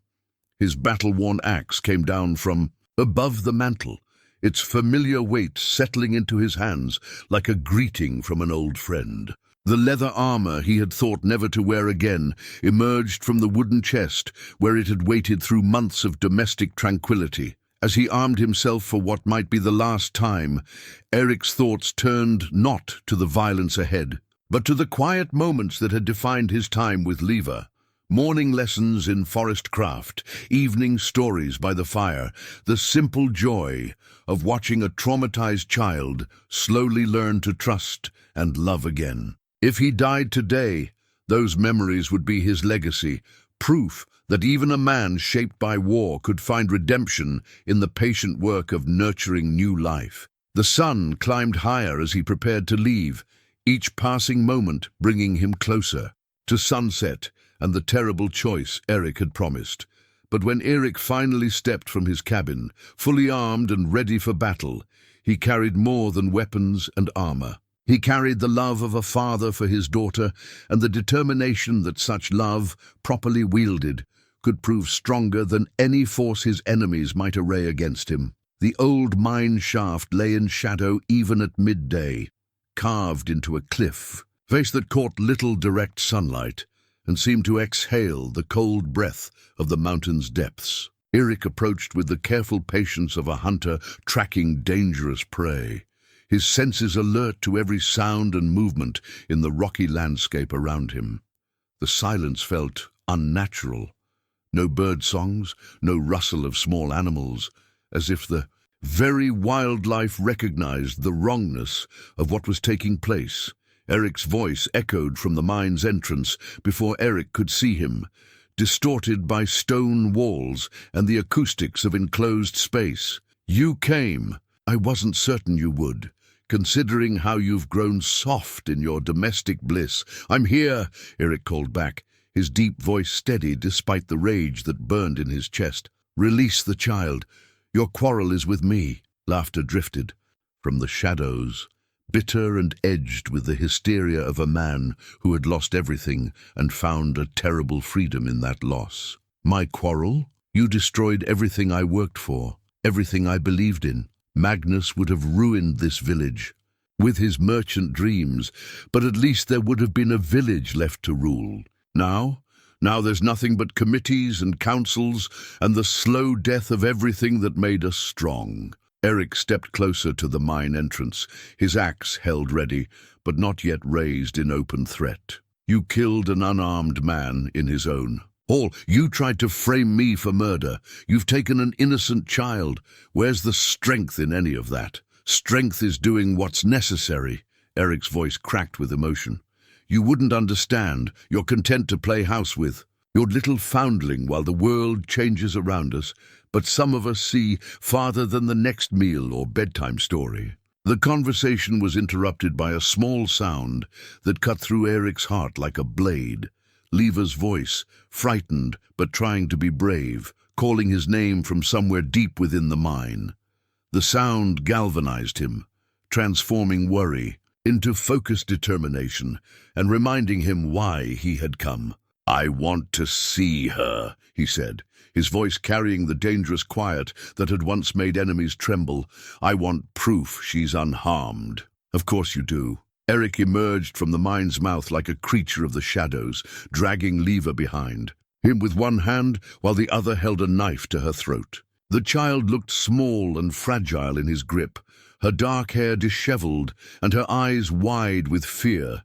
His battle-worn axe came down from above the mantle, its familiar weight settling into his hands like a greeting from an old friend. The leather armor he had thought never to wear again emerged from the wooden chest where it had waited through months of domestic tranquility. As he armed himself for what might be the last time, Eirik's thoughts turned not to the violence ahead, but to the quiet moments that had defined his time with Liva. Morning lessons in forest craft, evening stories by the fire, the simple joy of watching a traumatized child slowly learn to trust and love again. If he died today, those memories would be his legacy, proof that even a man shaped by war could find redemption in the patient work of nurturing new life. The sun climbed higher as he prepared to leave, each passing moment bringing him closer to sunset and the terrible choice Eirik had promised. But when Eirik finally stepped from his cabin, fully armed and ready for battle, he carried more than weapons and armor. He carried the love of a father for his daughter and the determination that such love, properly wielded, could prove stronger than any force his enemies might array against him. The old mine shaft lay in shadow even at midday, carved into a cliff, face that caught little direct sunlight and seemed to exhale the cold breath of the mountain's depths. Eirik approached with the careful patience of a hunter tracking dangerous prey, his senses alert to every sound and movement in the rocky landscape around him. The silence felt unnatural. No bird songs, no rustle of small animals, as if the very wildlife recognized the wrongness of what was taking place. Eirik's voice echoed from the mine's entrance before Eirik could see him, distorted by stone walls and the acoustics of enclosed space. "You came. I wasn't certain you would, considering how you've grown soft in your domestic bliss." "I'm here," Eirik called back, his deep voice steady despite the rage that burned in his chest. "Release the child. Your quarrel is with me." Laughter drifted from the shadows, bitter and edged with the hysteria of a man who had lost everything and found a terrible freedom in that loss. "My quarrel? You destroyed everything I worked for, everything I believed in. Magnus would have ruined this village with his merchant dreams, but at least there would have been a village left to rule. Now there's nothing but committees and councils and the slow death of everything that made us strong." Eirik stepped closer to the mine entrance, his axe held ready, but not yet raised in open threat. "You killed an unarmed man in his own. You tried to frame me for murder. You've taken an innocent child. Where's the strength in any of that?" "Strength is doing what's necessary." Eirik's voice cracked with emotion. "You wouldn't understand. You're content to play house with your little foundling while the world changes around us, but some of us see farther than the next meal or bedtime story." The conversation was interrupted by a small sound that cut through Eirik's heart like a blade. Liva's voice, frightened but trying to be brave, calling his name from somewhere deep within the mine. The sound galvanized him, transforming worry into focused determination and reminding him why he had come. "I want to see her," he said, his voice carrying the dangerous quiet that had once made enemies tremble. "I want proof she's unharmed." "Of course you do." Eirik emerged from the mine's mouth like a creature of the shadows, dragging Liva behind him with one hand while the other held a knife to her throat. The child looked small and fragile in his grip, her dark hair disheveled and her eyes wide with fear,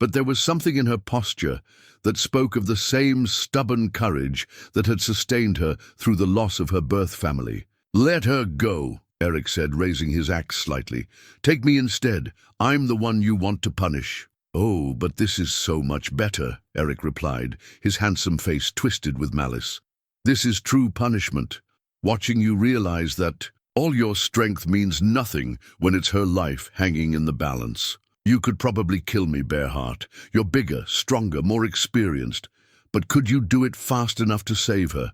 but there was something in her posture that spoke of the same stubborn courage that had sustained her through the loss of her birth family. "Let her go," Eirik said, raising his axe slightly. "Take me instead. I'm the one you want to punish." "Oh, but this is so much better," Eirik replied, his handsome face twisted with malice. "This is true punishment. Watching you realize that all your strength means nothing when it's her life hanging in the balance. You could probably kill me, Bearheart. You're bigger, stronger, more experienced. But could you do it fast enough to save her?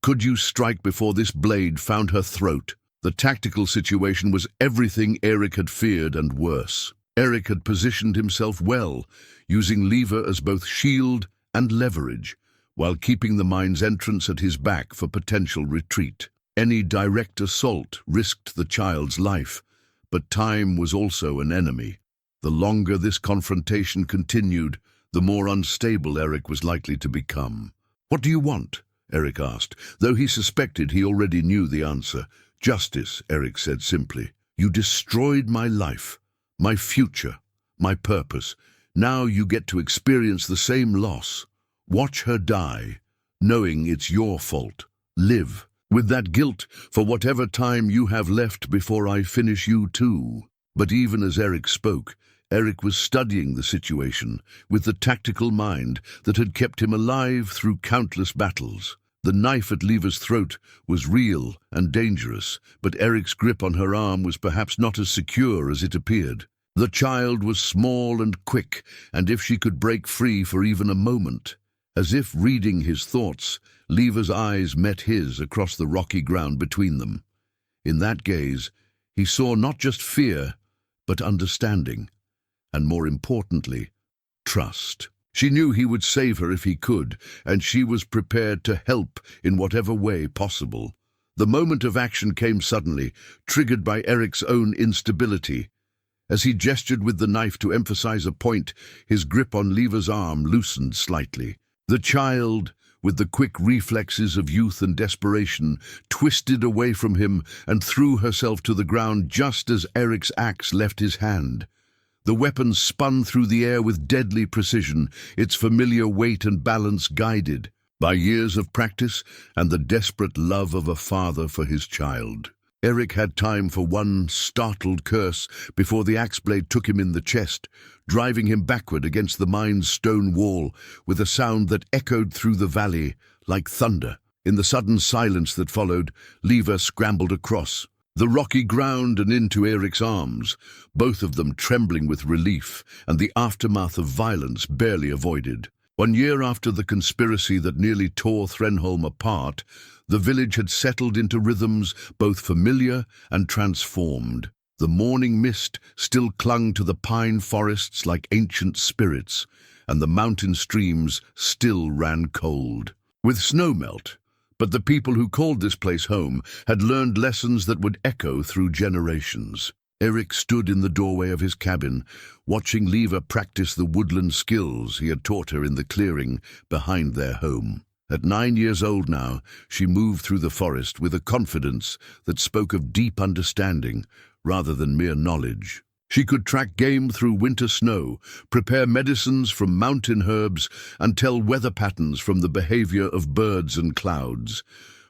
Could you strike before this blade found her throat?" The tactical situation was everything Eirik had feared and worse. Eirik had positioned himself well, using Liva as both shield and leverage, while keeping the mine's entrance at his back for potential retreat. Any direct assault risked the child's life, but time was also an enemy. The longer this confrontation continued, the more unstable Eirik was likely to become. "What do you want?" Eirik asked, though he suspected he already knew the answer. "Justice," Eirik said simply. "You destroyed my life, my future, my purpose. Now you get to experience the same loss. Watch her die, knowing it's your fault. Live with that guilt for whatever time you have left before I finish you too." But even as Eirik spoke, Eirik was studying the situation with the tactical mind that had kept him alive through countless battles. The knife at Liva's throat was real and dangerous, but Eirik's grip on her arm was perhaps not as secure as it appeared. The child was small and quick, and if she could break free for even a moment, As if reading his thoughts, Liva's eyes met his across the rocky ground between them. In that gaze, he saw not just fear, but understanding, and more importantly, trust. She knew he would save her if he could, and she was prepared to help in whatever way possible. The moment of action came suddenly, triggered by Eirik's own instability. As he gestured with the knife to emphasize a point, his grip on Liva's arm loosened slightly. The child, with the quick reflexes of youth and desperation, twisted away from him and threw herself to the ground just as Eirik's axe left his hand. The weapon spun through the air with deadly precision, its familiar weight and balance guided by years of practice and the desperate love of a father for his child. Eirik had time for one startled curse before the axe blade took him in the chest, driving him backward against the mine's stone wall with a sound that echoed through the valley like thunder. In the sudden silence that followed, Liva scrambled across the rocky ground and into Eirik's arms, both of them trembling with relief and the aftermath of violence barely avoided. 1 year after the conspiracy that nearly tore Threnholm apart, the village had settled into rhythms both familiar and transformed. The morning mist still clung to the pine forests like ancient spirits, and the mountain streams still ran cold with snowmelt. But the people who called this place home had learned lessons that would echo through generations. Eirik stood in the doorway of his cabin, watching Liva practice the woodland skills he had taught her in the clearing behind their home. At 9 years old now, she moved through the forest with a confidence that spoke of deep understanding rather than mere knowledge. She could track game through winter snow, prepare medicines from mountain herbs, and tell weather patterns from the behavior of birds and clouds.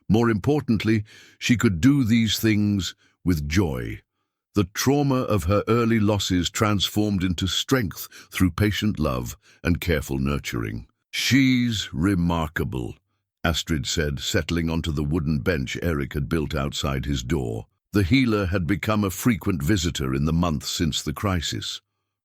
More importantly, she could do these things with joy. The trauma of her early losses transformed into strength through patient love and careful nurturing. "She's remarkable," Astrid said, settling onto the wooden bench Eirik had built outside his door. The healer had become a frequent visitor in the months since the crisis.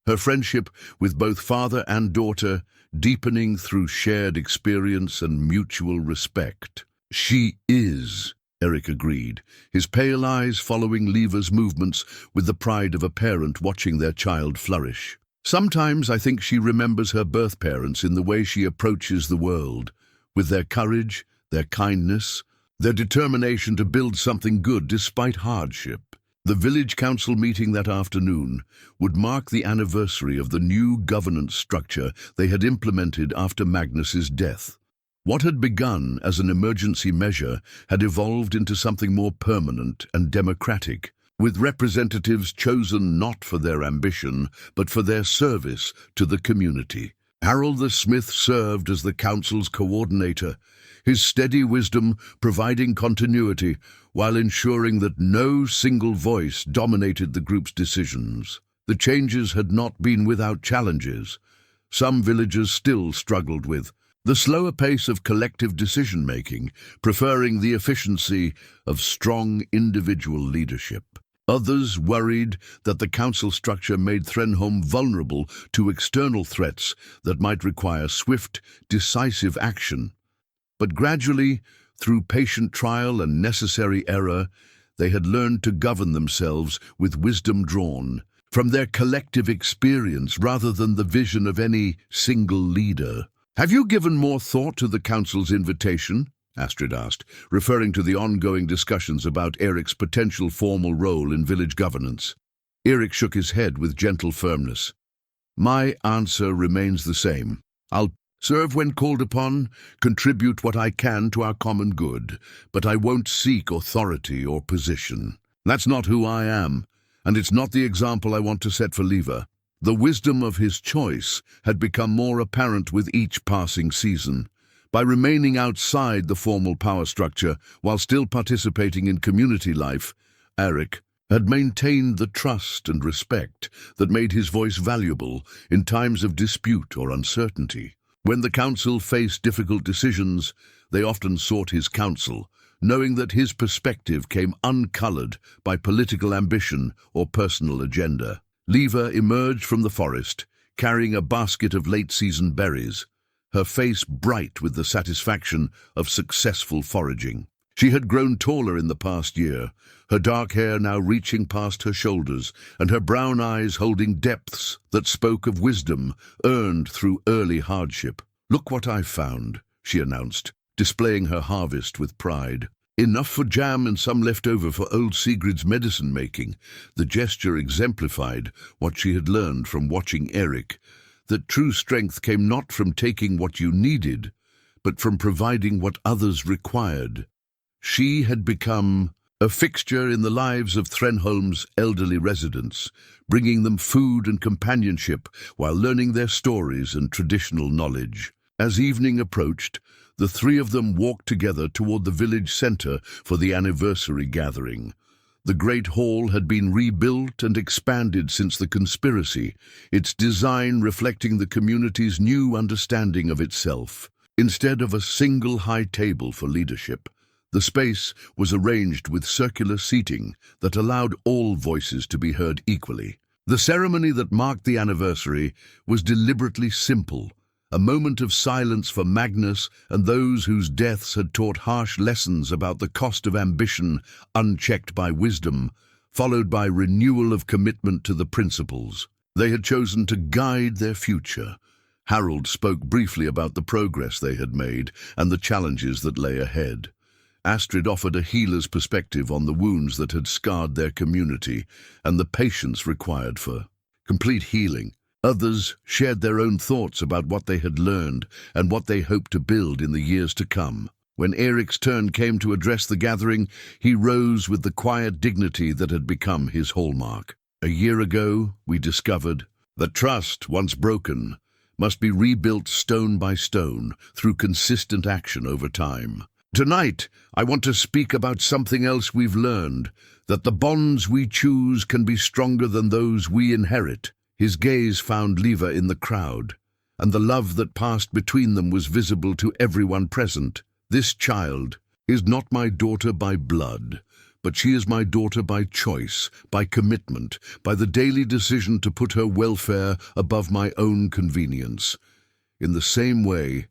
Her friendship with both father and daughter deepening through shared experience and mutual respect. "She is," Eirik agreed, his pale eyes following Liva's movements with the pride of a parent watching their child flourish. "Sometimes I think she remembers her birth parents in the way she approaches the world, with their courage, their kindness, their determination to build something good despite hardship." The village council meeting that afternoon would mark the anniversary of the new governance structure they had implemented after Magnus's death. What had begun as an emergency measure had evolved into something more permanent and democratic, with representatives chosen not for their ambition, but for their service to the community. Harold the Smith served as the council's coordinator, his steady wisdom providing continuity while ensuring that no single voice dominated the group's decisions. The changes had not been without challenges. Some villagers still struggled with the slower pace of collective decision-making, preferring the efficiency of strong individual leadership. Others worried that the council structure made Threnholm vulnerable to external threats that might require swift, decisive action. But gradually, through patient trial and necessary error, they had learned to govern themselves with wisdom drawn from their collective experience rather than the vision of any single leader. "Have you given more thought to the council's invitation?" Astrid asked, referring to the ongoing discussions about Eirik's potential formal role in village governance. Eirik shook his head with gentle firmness. "My answer remains the same. I'll serve when called upon, contribute what I can to our common good, but I won't seek authority or position. That's not who I am, and it's not the example I want to set for Liva." The wisdom of his choice had become more apparent with each passing season. By remaining outside the formal power structure while still participating in community life, Eirik had maintained the trust and respect that made his voice valuable in times of dispute or uncertainty. When the council faced difficult decisions, they often sought his counsel, knowing that his perspective came uncolored by political ambition or personal agenda. Liva emerged from the forest, carrying a basket of late-season berries. her face bright with the satisfaction of successful foraging. She had grown taller in the past year, her dark hair now reaching past her shoulders, and her brown eyes holding depths that spoke of wisdom earned through early hardship. "Look what I've found," she announced, displaying her harvest with pride. Enough for jam and some left over for old Sigrid's medicine-making. The gesture exemplified what she had learned from watching Eirik, that true strength came not from taking what you needed, but from providing what others required. She had become a fixture in the lives of Threnholm's elderly residents, bringing them food and companionship while learning their stories and traditional knowledge. As evening approached, the three of them walked together toward the village center for the anniversary gathering. The great hall had been rebuilt and expanded since the conspiracy, its design reflecting the community's new understanding of itself. Instead of a single high table for leadership, the space was arranged with circular seating that allowed all voices to be heard equally. The ceremony that marked the anniversary was deliberately simple, a moment of silence for Magnus and those whose deaths had taught harsh lessons about the cost of ambition unchecked by wisdom, followed by renewal of commitment to the principles they had chosen to guide their future. Harold spoke briefly about the progress they had made and the challenges that lay ahead. Astrid offered a healer's perspective on the wounds that had scarred their community and the patience required for complete healing. Others shared their own thoughts about what they had learned and what they hoped to build in the years to come. When Eirik's turn came to address the gathering, he rose with the quiet dignity that had become his hallmark. "A year ago, we discovered that trust, once broken, must be rebuilt stone by stone through consistent action over time. Tonight, I want to speak about something else we've learned, that the bonds we choose can be stronger than those we inherit." His gaze found Liva in the crowd, and the love that passed between them was visible to everyone present. "This child is not my daughter by blood, but she is my daughter by choice, by commitment, by the daily decision to put her welfare above my own convenience. In the same way,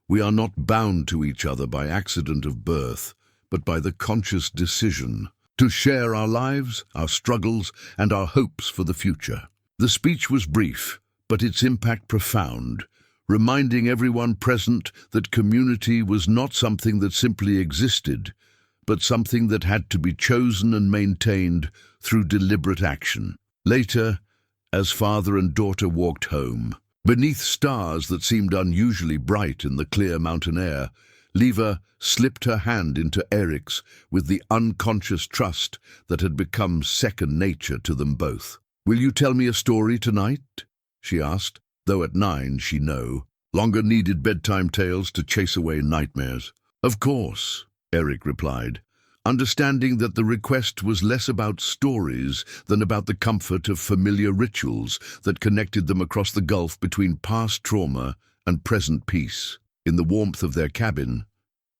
we are not bound to each other by accident of birth, but by the conscious decision to share our lives, our struggles, and our hopes for the future." The speech was brief, but its impact profound, reminding everyone present that community was not something that simply existed, but something that had to be chosen and maintained through deliberate action. Later, as father and daughter walked home, beneath stars that seemed unusually bright in the clear mountain air, Liva slipped her hand into Eirik's with the unconscious trust that had become second nature to them both. "Will you tell me a story tonight?" she asked, though at 9 she no longer needed bedtime tales to chase away nightmares. "Of course," Eirik replied, understanding that the request was less about stories than about the comfort of familiar rituals that connected them across the gulf between past trauma and present peace. In the warmth of their cabin,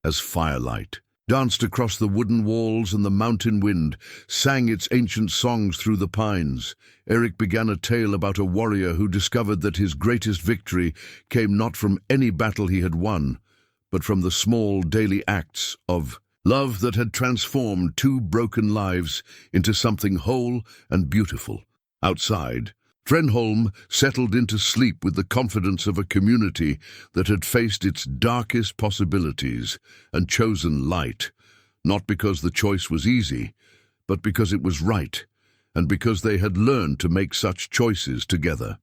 as firelight danced across the wooden walls and the mountain wind sang its ancient songs through the pines, Eirik began a tale about a warrior who discovered that his greatest victory came not from any battle he had won, but from the small daily acts of love that had transformed two broken lives into something whole and beautiful. Outside, Threnholm settled into sleep with the confidence of a community that had faced its darkest possibilities and chosen light, not because the choice was easy, but because it was right, and because they had learned to make such choices together.